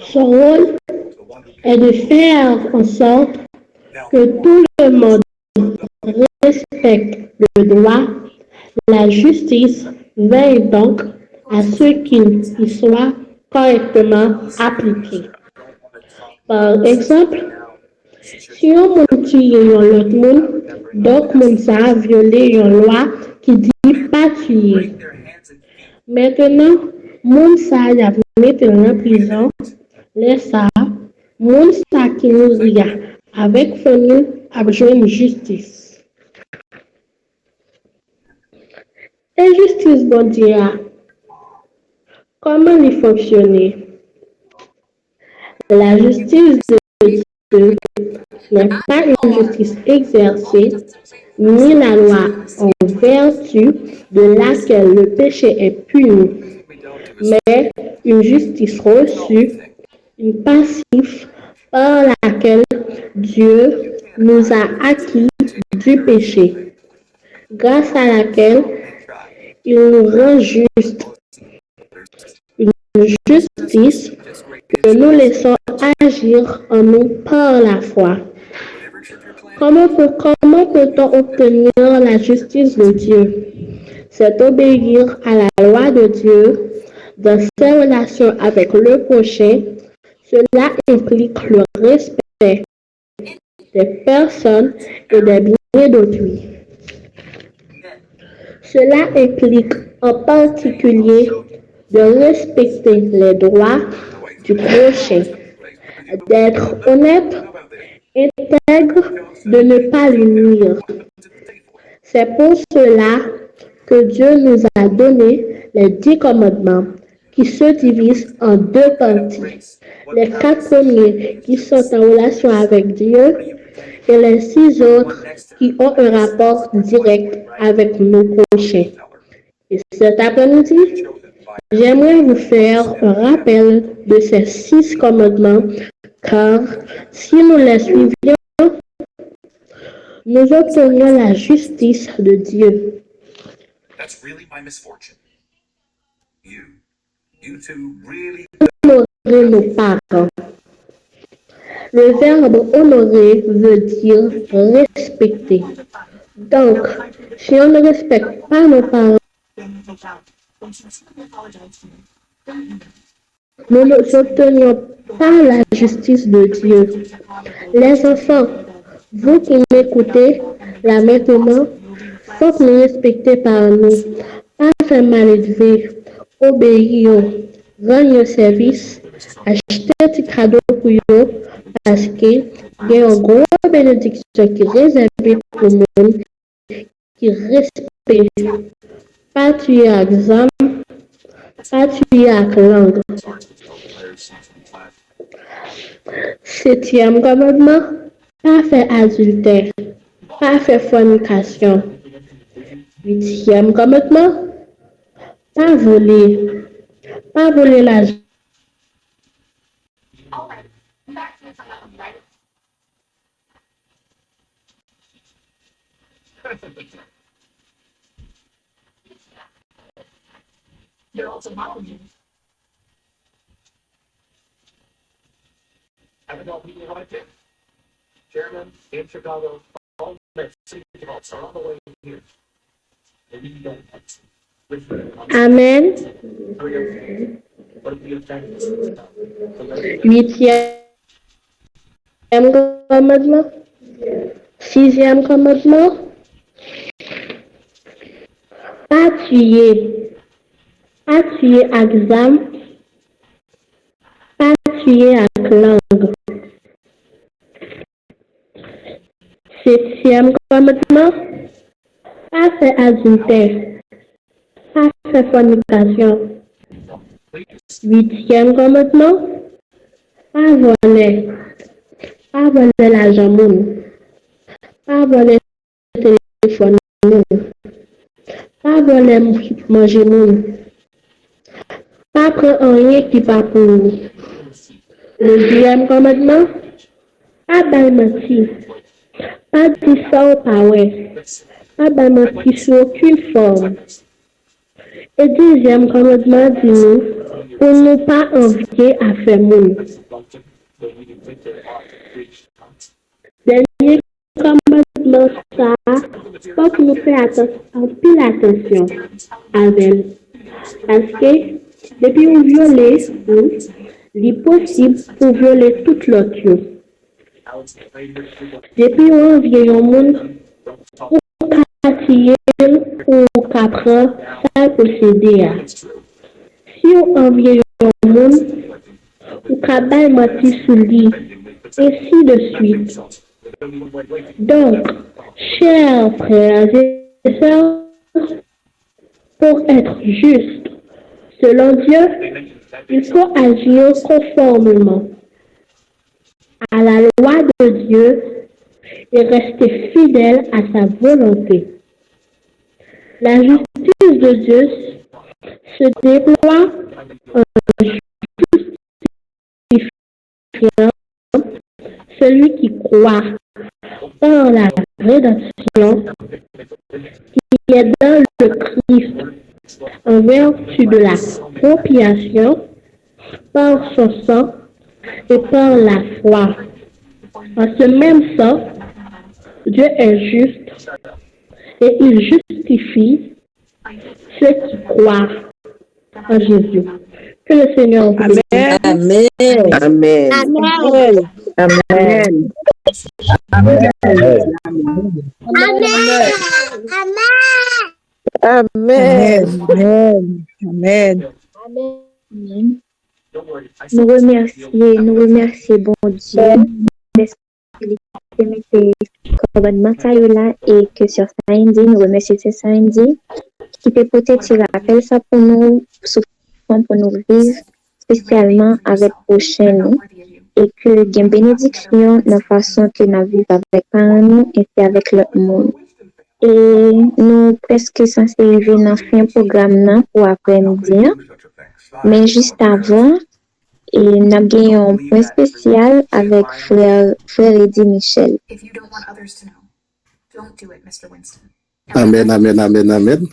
Son rôle est de faire en sorte que tout le monde respecte le droit, la justice, veille donc à ce qu'il y soit correctement appliqué. Par exemple, si on moun tue l'autre monde, donc moun sa a violé une loi qui dit pas tuer. Maintenant, moun sa y a mis en prison, laisse ça, moun sa qui nous y a avec famille a besoin de justice. Et justice bon Dieu, comment il fonctionne? La justice de Dieu n'est pas une justice exercée, ni la loi en vertu de laquelle le péché est puni, mais une justice reçue, une passive par laquelle Dieu nous a acquis du péché, grâce à laquelle il nous rend justes. Une justice que nous laissons agir en nous par la foi. Comment peut-on obtenir la justice de Dieu? C'est obéir à la loi de Dieu dans ses relations avec le prochain. Cela implique le respect des personnes et des biens d'autrui. Cela implique en particulier de respecter les droits du prochain, d'être honnête, intègre, de ne pas lui nuire. C'est pour cela que Dieu nous a donné les 10 commandements qui se divisent en 2 parties. Les 4 premiers qui sont en relation avec Dieu et les 6 autres qui ont un rapport direct avec nos prochains. Et cet après-midi, j'aimerais vous faire un rappel de ces 6 commandements, car si nous les suivions, nous obtenions la justice de Dieu. honorer nos parents. Le verbe honorer veut dire respecter. Donc, si on ne respecte pas nos parents, nous n'obtenions pas la justice de Dieu. Les enfants, vous qui m'écoutez là maintenant, faut que nous respecter par nous, pas faire mal élevé, obéir, rendre service, acheter un petit cadeau pour eux, parce que il y a une grosse bénédiction qui est réservée pour le monde, qui respecte, pas tuer à examen, pas tuer à langue. Septième commandement, pas faire adultère, pas faire fornication. Huitième commandement, pas voler l'argent. Amen. Huitième commandement. Sixième commandement. Pas tuer. Pas tuer à examen. Pas tuer à langue. Septième commandement. Pas faire adultère. Pas faire fornication. Huitième commandement. Pas voler. Pas voler l'argent monde. Pas voler le téléphone monde. Pas voler manger monde. Pas prendre rien qui pas pour nous. Le deuxième commandement. Pas bail mentir. Pas dire ça au power. Pas bail mentir sous aucune forme. Et deuxième commandement dit nous, pour ne pas envier à faire monde. Dernier commandement ça, faut que nous fassions attention avec. Parce que depuis on viole, il est possible pour violer toute l'autre. Depuis on vient au monde, ou quartier, ou qu'après, ça posséder. Si on vient au monde, ou qu'après, mati sous lit, ainsi de suite. Donc, chers frères et sœurs, pour être juste, selon Dieu, il faut agir conformément à la loi de Dieu et rester fidèle à sa volonté. La justice de Dieu se déploie en justifiant celui qui croit par la rédemption qui est dans le Christ en vertu de la propitiation par son sang et par la foi. En ce même sang, Dieu est juste et il justifie ceux qui croient en Jésus. Que le Seigneur vous bénisse. Amen. Amen. Amen. Amen. Amen. Amen. Nous remercions bon Dieu de mettre commandement ça là et que sur samedi nous remercions ce samedi qui peut peut-être rappel ça pour nous pour nous vivre spécialement avec prochaine et que gain bénédiction de la façon que nous vivons avec nous et avec le monde. Et nous presque censés arriver dans le fin programme pour après-midi. Mais juste avant, et nous avons un point spécial avec frère Eddie Michel. Amen, amen, amen, amen.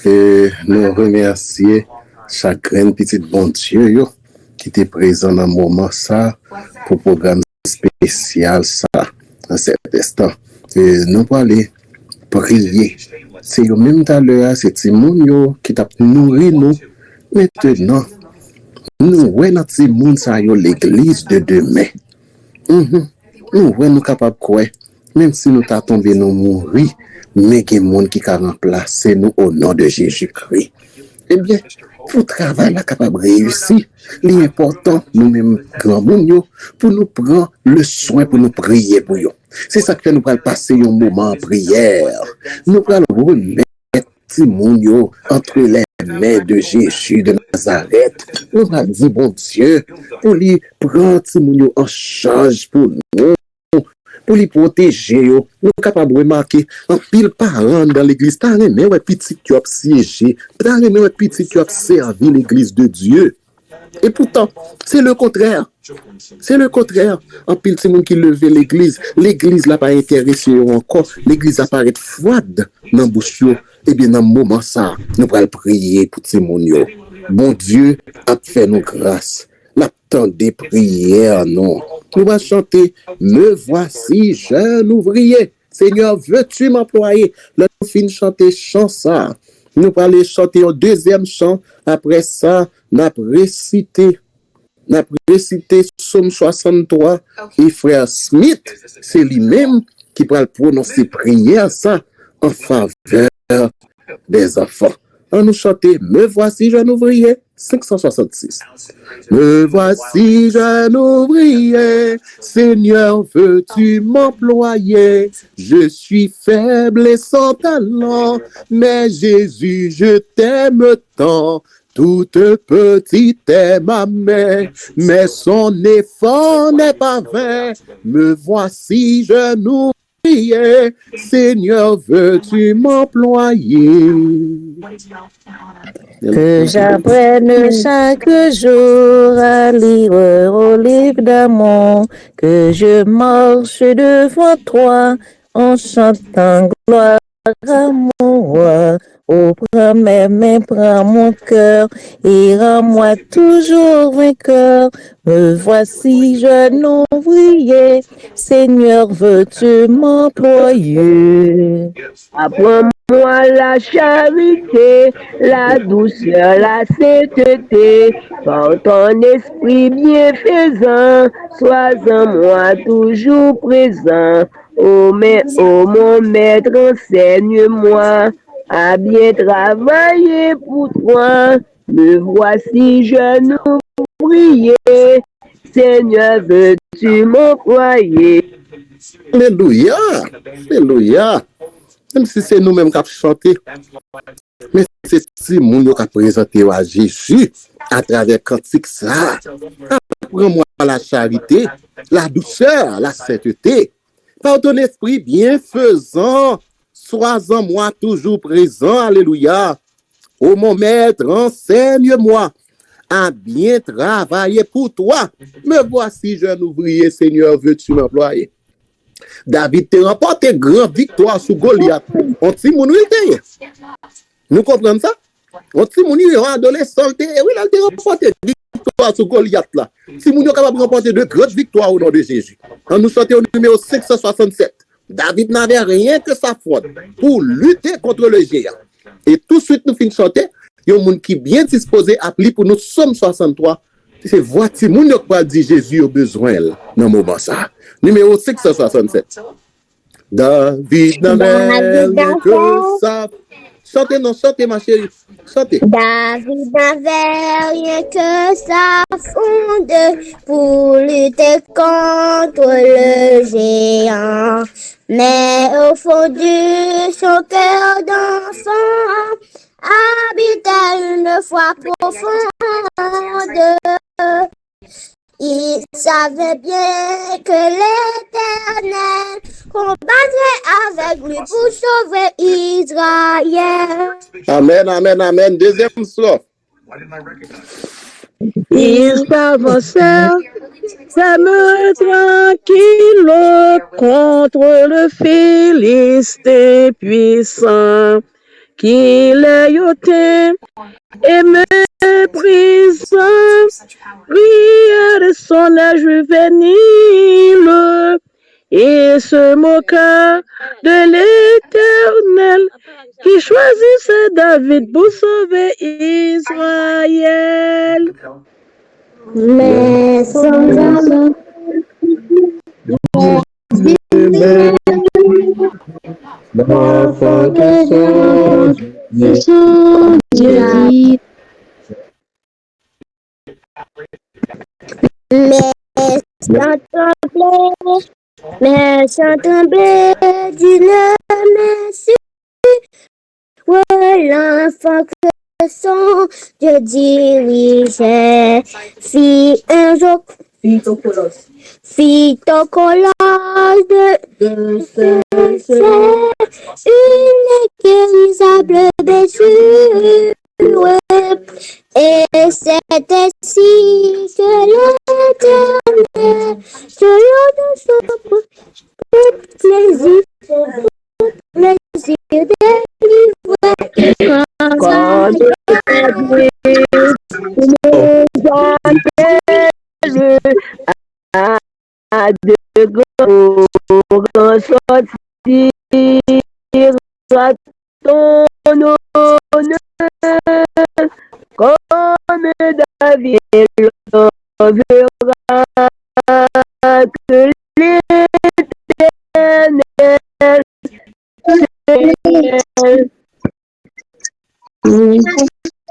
Et nous remercions chacun petit bon Dieu qui était présent dans le moment ça, pour le programme spécial ça, en cet instant. Nous allons aller prier. C'est le même tout à l'heure, c'est Timoun qui t'a nourri nous. Maintenant, nous, notre Timoun, ça y est l'église de demain. Nous, nous capables de quoi, même si nous t'as tombé, nous mourir, mais il y a des gens qui ont remplacé nous au nom de Jésus-Christ. Eh bien, pour travail, là, capable de réussir, l'important, nous-mêmes, grands mounions, pour nous prendre le soin, pour nous prier pour eux. C'est ça que nous allons passer un moment en prière. Nous allons remettre mounions entre les mains de Jésus de Nazareth. Nous allons dire, bon Dieu, pour lui prendre mounions en charge pour nous. Pour les protéger, nous sommes capables de remarquer un pile parents dans l'église. T'as aimé un petit qui a siégé, t'as aimé un petit qui a servi l'église de Dieu. Et pourtant, c'est le contraire. C'est le contraire. En pile, c'est monde qui levait l'église. L'église n'a pas intéressé encore. L'église apparaît froide dans la bouche. Eh bien, dans le moment ça, nous allons prier pour ces gens. Bon Dieu a fait nos grâces. L'attente des prières, non. Nous allons chanter « Me voici, jeune ouvrier. Seigneur, veux-tu m'employer ?» Là, nous finissons de chanter chant ça. Nous allons aller chanter un deuxième chant. Après ça, nous allons réciter Psaume 63. Et frère Smith, c'est lui-même qui va prononcer prière ça en faveur des enfants. On nous chanter « Me voici, jeune ouvrier ». 566. Me voici, jeune ouvrier, Seigneur, veux-tu m'employer? Je suis faible et sans talent, mais Jésus, je t'aime tant. Toute petite est ma main, mais son effort n'est pas vain. Me voici, jeune ouvrier, Seigneur, veux-tu m'employer? Que j'apprenne chaque jour à lire au livre d'amour, que je marche devant toi en chantant gloire à moi. Oh, prends mes mains, prends mon cœur et rends-moi toujours vainqueur. Me voici, jeune ouvrier, Seigneur, veux-tu m'employer? Apprends-moi la charité, la douceur, la sainteté, par ton esprit bienfaisant, sois en moi toujours présent. Oh mon maître, enseigne-moi à bien travailler pour toi. Me voici, jeune ouvrier, Seigneur, veux-tu m'employer? Alléluia, alléluia. Même si c'est nous-mêmes qui avons chanté, mais c'est si nous qui avons présenté à Jésus à travers cantique ça. Apprends-moi la charité, la douceur, la sainteté. Par ton esprit bienfaisant, sois en moi toujours présent. Alléluia. Ô mon maître, enseigne-moi à bien travailler pour toi. Me voici, jeune ouvrier, Seigneur, veux-tu m'employer? David te remporté grande victoire sur Goliath. On t'y mounouille. Nous comprenons ça? On t'y mounouille, un adolescent, oui, il a remporté victoire sur Goliath là. Si nous sommes capables de remporter de grandes victoires au nom de Jésus. Quand nous sortons au numéro 567, David n'avait rien que sa faute pour lutter contre le géant. Et tout de suite, nous finissons chanter. Il y a un monde qui est bien disposé à appeler pour nous Somme 63. C'est voici mon qui va dire Jésus au besoin dans le moment ça. Numéro 567. David n'avait rien que ça. Chantez, non, chantez, ma chérie. Chantez. David n'avait rien que sa fronde pour lutter contre le géant. Mais au fond de son cœur d'enfant habitait une foi profonde. Il savait bien que l'Éternel combattrait avec lui pour sauver Israël. Amen, amen, amen. Deuxième strophe. Ils s'avancèrent, s'ameurent tranquille contre le Philistin puissant, qui les ôtait et même méprisant, riait de son âge juvénile et se moqua de l'Éternel qui choisissait David pour sauver Israël. Mais sans amour, l'enfant que son Dieu dit. Mais sans trembler, dis le merci. Ouais, l'enfant que son Dieu dirigeait, fit un jour, fit au collage de ce une inguérissable blessure. Et c'est ainsi que l'Éternel, selon de son plaisir délivré. Quand à de grands sortir à ton honneur, comme David l'enverra que l'Éternel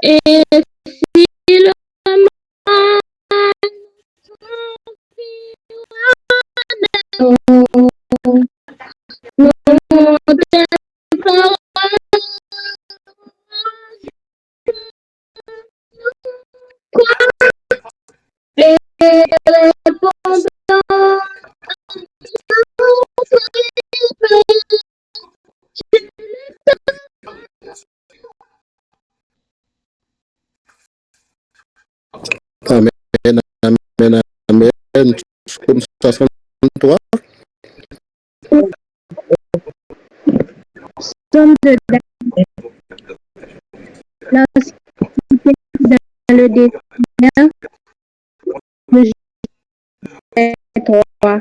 Et si le Amen, amen, amen. Comme 63. Somme de David. Lorsqu'il était dans le désert, le trois,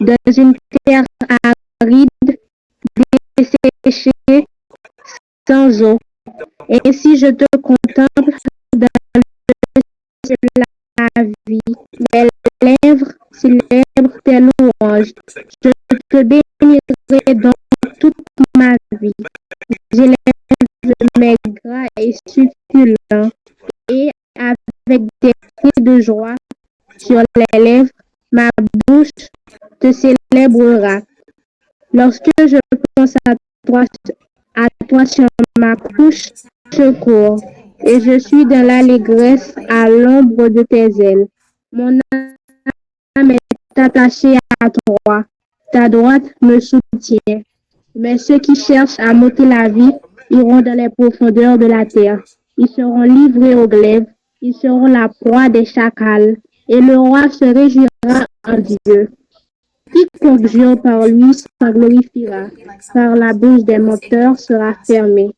dans une terre aride, desséchée, sans eau. Ainsi je te contemple dans la vie. Mes lèvres célèbrent tes louanges. Je te bénirai dans toute ma vie. J'élève mes gras et succulents, et avec des cris de joie sur les lèvres, ma bouche te célébrera. Lorsque je pense à toi sur ma couche, je cours, et je suis dans l'allégresse à l'ombre de tes ailes. Mon âme est attachée à toi, ta droite me soutient. Mais ceux qui cherchent à m'ôter la vie iront dans les profondeurs de la terre. Ils seront livrés aux glaives, ils seront la proie des chacals, et le roi se réjouira en Dieu. Quiconque jure par lui s'en glorifiera, car la bouche des menteurs sera fermée.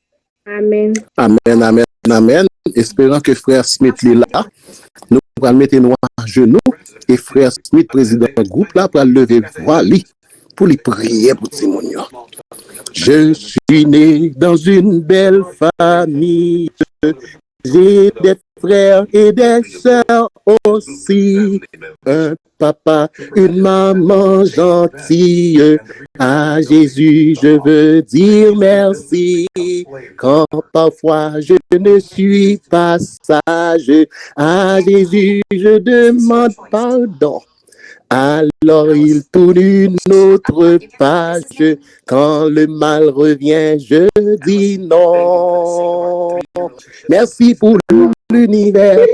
Amen. Amen, amen, amen. Espérant que frère Smith est là, nous allons mettre nous à genoux et frère Smith, président du groupe, là, pour lever voix pour lui prier pour Timonia. Je suis né dans une belle famille. J'ai des frères et des sœurs aussi. Un papa, une maman gentille. À Jésus, je veux dire merci. Quand parfois je ne suis pas sage, à Jésus, je demande pardon. Alors il tourne une autre page. Quand le mal revient, je dis non. Merci pour l'univers.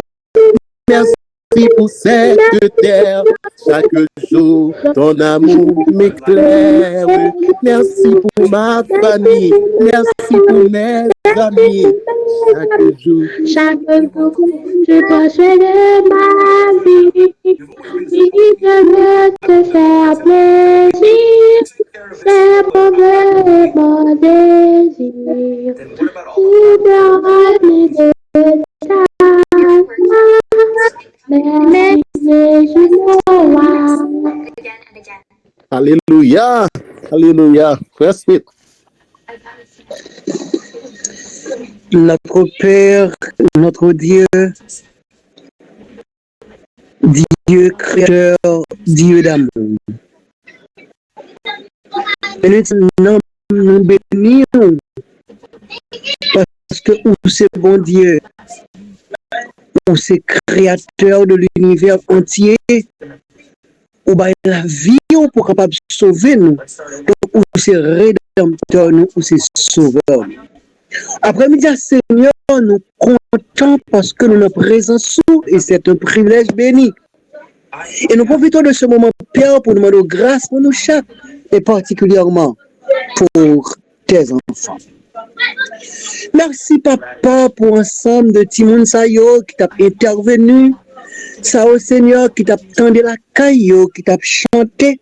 Merci pour cette terre. Chaque jour, ton amour m'éclaire. Merci pour ma famille. Merci pour mes amis. Chaque jour, je dois choisir ma vie. Je veux te faire plaisir. C'est mon désir. Tu me remplis de ta Alléluia. First Smith. Notre Père, notre Dieu, Dieu créateur, Dieu d'amour. Et nous bénissons parce que où c'est bon Dieu, où c'est créateur de l'univers entier, où la vie pour capable de sauver nous, donc où c'est rédempteur nous, où c'est sauveur. Après-midi, Seigneur, nous comptons parce que nous sommes présents sous et c'est un privilège béni. Et nous profitons de ce moment, Père, pour demander grâce pour nous chaque, et particulièrement pour tes enfants. Merci, Papa, pour l'ensemble de Timoun Sayo qui t'a intervenu. Ça, au Seigneur, qui t'a tendu la caillou, qui t'a chanté.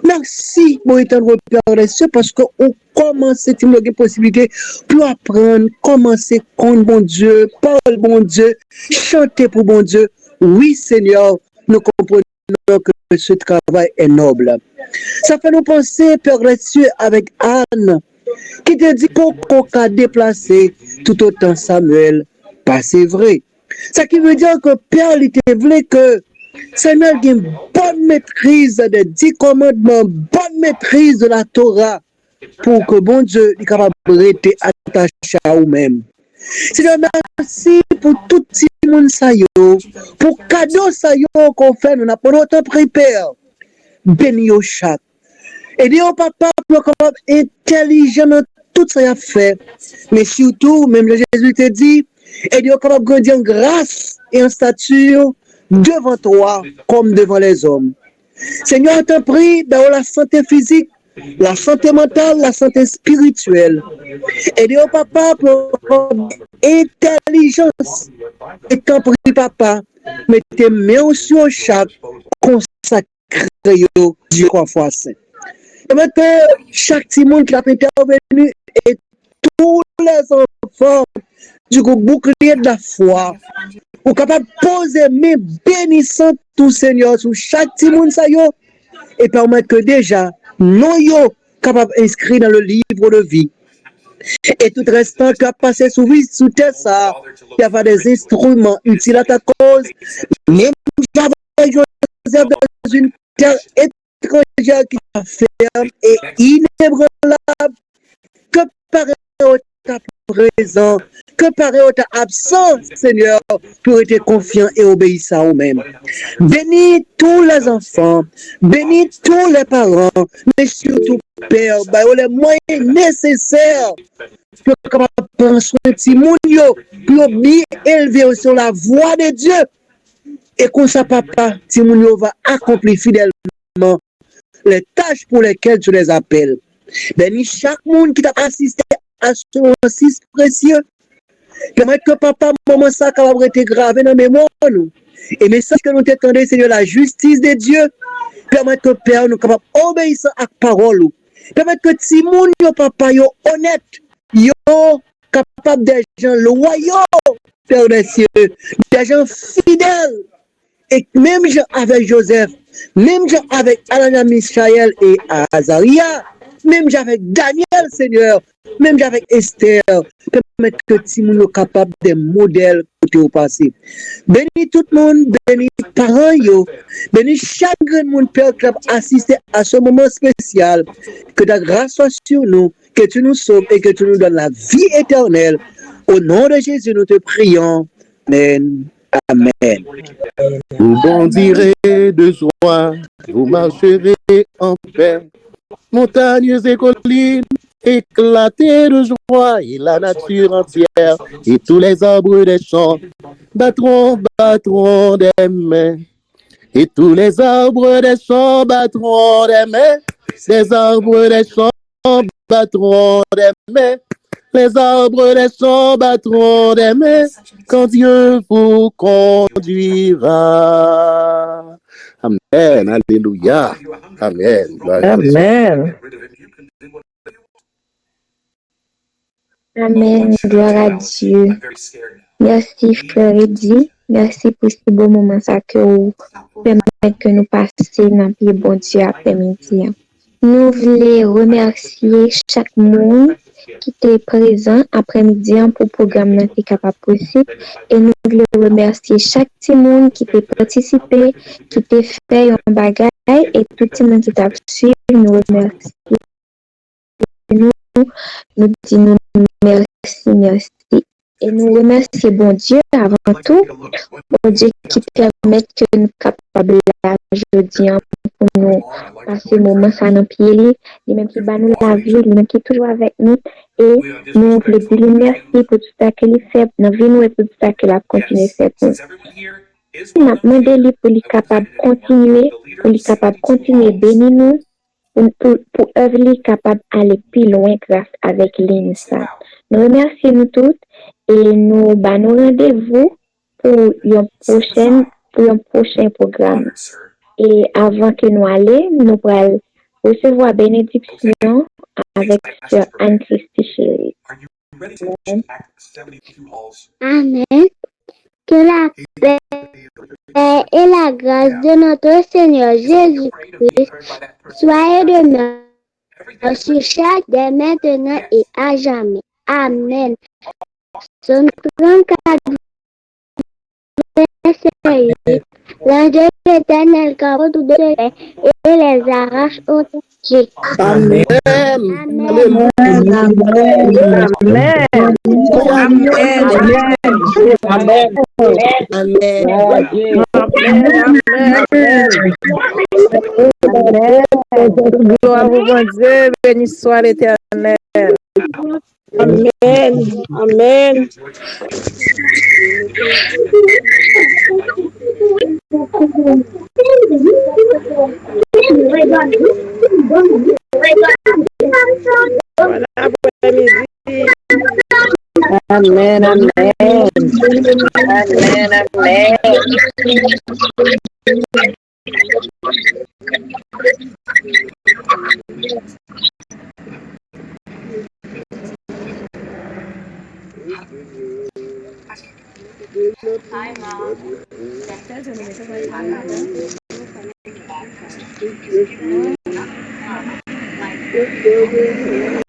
Merci pour étendre Père des cieux parce qu'on commence à avoir une possibilité pour apprendre, commencer contre bon Dieu, parler bon Dieu, chanter pour bon Dieu. Oui, Seigneur, nous comprenons que ce travail est noble. Ça fait nous penser, Père des cieux, avec Anne, qui te dit qu'on a déplacé tout autant Samuel, pas c'est vrai. Ça qui veut dire que Père, il te voulait que Seigneur ait une bonne maîtrise des 10 commandements, bonne maîtrise de la Torah, pour que bon Dieu soit capable de rester attaché à vous-même. Seigneur, merci pour tout le monde, pour le cadeau qu'on fait, nous n'avons pas notre Père. Bénis au chaque. Et dis au papa pour capable intelligent dans tout ce qu'il a fait. Mais surtout, même le Jésus te dit, et dis au capable de grandir en grâce et en stature devant toi comme devant les hommes. Seigneur, je t'en prie dans la santé physique, la santé mentale, la santé spirituelle. Aidez au papa pour intelligence. Et t'en prie, papa, mettez main sur chaque consacré Dieu 3 fois saint. Et maintenant, chaque petit monde qui a intervenu et tous les enfants du groupe bouclier de la foi, ou capable de poser mes bénissantes tout Seigneur sur chaque petit monde et permettre que déjà nous yo capable d'inscrire dans le livre de vie. Et tout restant qui a passé sous terre ça, il y avait des instruments utiles à ta cause, même j'avais Joseph dans une terre étrangère qui est ferme et inébranlable, que paraît au ta présent, que paraît au ta absent, Seigneur, pour être confiant et obéissant aux mêmes. Bénis tous les enfants, bénis tous les parents, mais surtout, Père, les moyens nécessaires pour prendre soin de Timonio, pour bien élever sur la voie de Dieu. Et comme ça, papa, Timonio va accomplir fidèlement les tâches pour lesquelles tu les appelles. Bénis chaque monde qui t'a assisté à ce moment-ci précieux. Permettre que papa, moment ça, capable être gravé dans la mémoire, nous. Et le message que nous t'attendons, Seigneur, la justice de Dieu. Permettre que Père, nous capable d'obéir à la parole. Permettre que Timoun, papa, yo honnête, yo capable des gens loyaux, Père des cieux, des gens fidèles. Et même avec Joseph, même avec Anania, Michaël et Azaria, même avec Daniel, Seigneur, même avec Esther, permettre que Timoun soit capable des modèles côté au passé. Bénis tout le monde, bénis les parents, bénis chaque monde, Père, qui a assisté à ce moment spécial. Que ta grâce soit sur nous, que tu nous sauves et que tu nous donnes la vie éternelle. Au nom de Jésus, nous te prions. Amen. Amen. Vous bondirez de joie, vous marcherez en paix. Montagnes et collines éclatées de joie, et la nature entière et tous les arbres des champs battront des mains. Et tous les arbres des champs battront des mains. Les arbres des champs battront des mains. Les arbres des champs battront des mains quand Dieu vous conduira. Amen. Alléluia. Amen. Amen. Amen. Gloire à Dieu. Merci, frère Eddy. Merci pour ce beau moment ça que vous permettez que nous passions dans le bon Dieu après-midi. Nous voulons remercier chaque monde qui était présent après-midi pour le programme n'était capable possible. Et nous voulons remercier chaque petit monde qui a participé, qui a fait un bagage et tout le monde qui t'a suivi. Nous remercions. Nous disons merci. Et nous remercions bon Dieu avant tout, bon Dieu qui permet que nous soyons capables aujourd'hui pour nous passer le moment ça dans pied, lui-même qui bat nous la vie, lui-même qui est toujours avec nous. Et nous voulons dire merci pour tout ça qu'il fait dans la vie nous et pour tout ça qu'il a continué de faire pour nous. Nous avons demandé pour lui capable de continuer, de bénir nous. Pour œuvrer capable d'aller plus loin grâce avec l'INSA. Nous remercions nous tous et nous rendez-vous pour un prochain programme. Et avant que nous allions, nous allons recevoir bénédiction avec Sœur Anne-Christie Chérie. Amen. Que la paix et la grâce de notre Seigneur Jésus-Christ soient et demeurent sur chaque dès maintenant et à jamais. Amen. Son 34 l'ange éternel garde de paix et les arrache au danger. Amen. Amen. Gloire au bon Dieu, béni soit l'Éternel. Amen. Amen. Bon après-midi. Amen. Amen. Amen. Amen.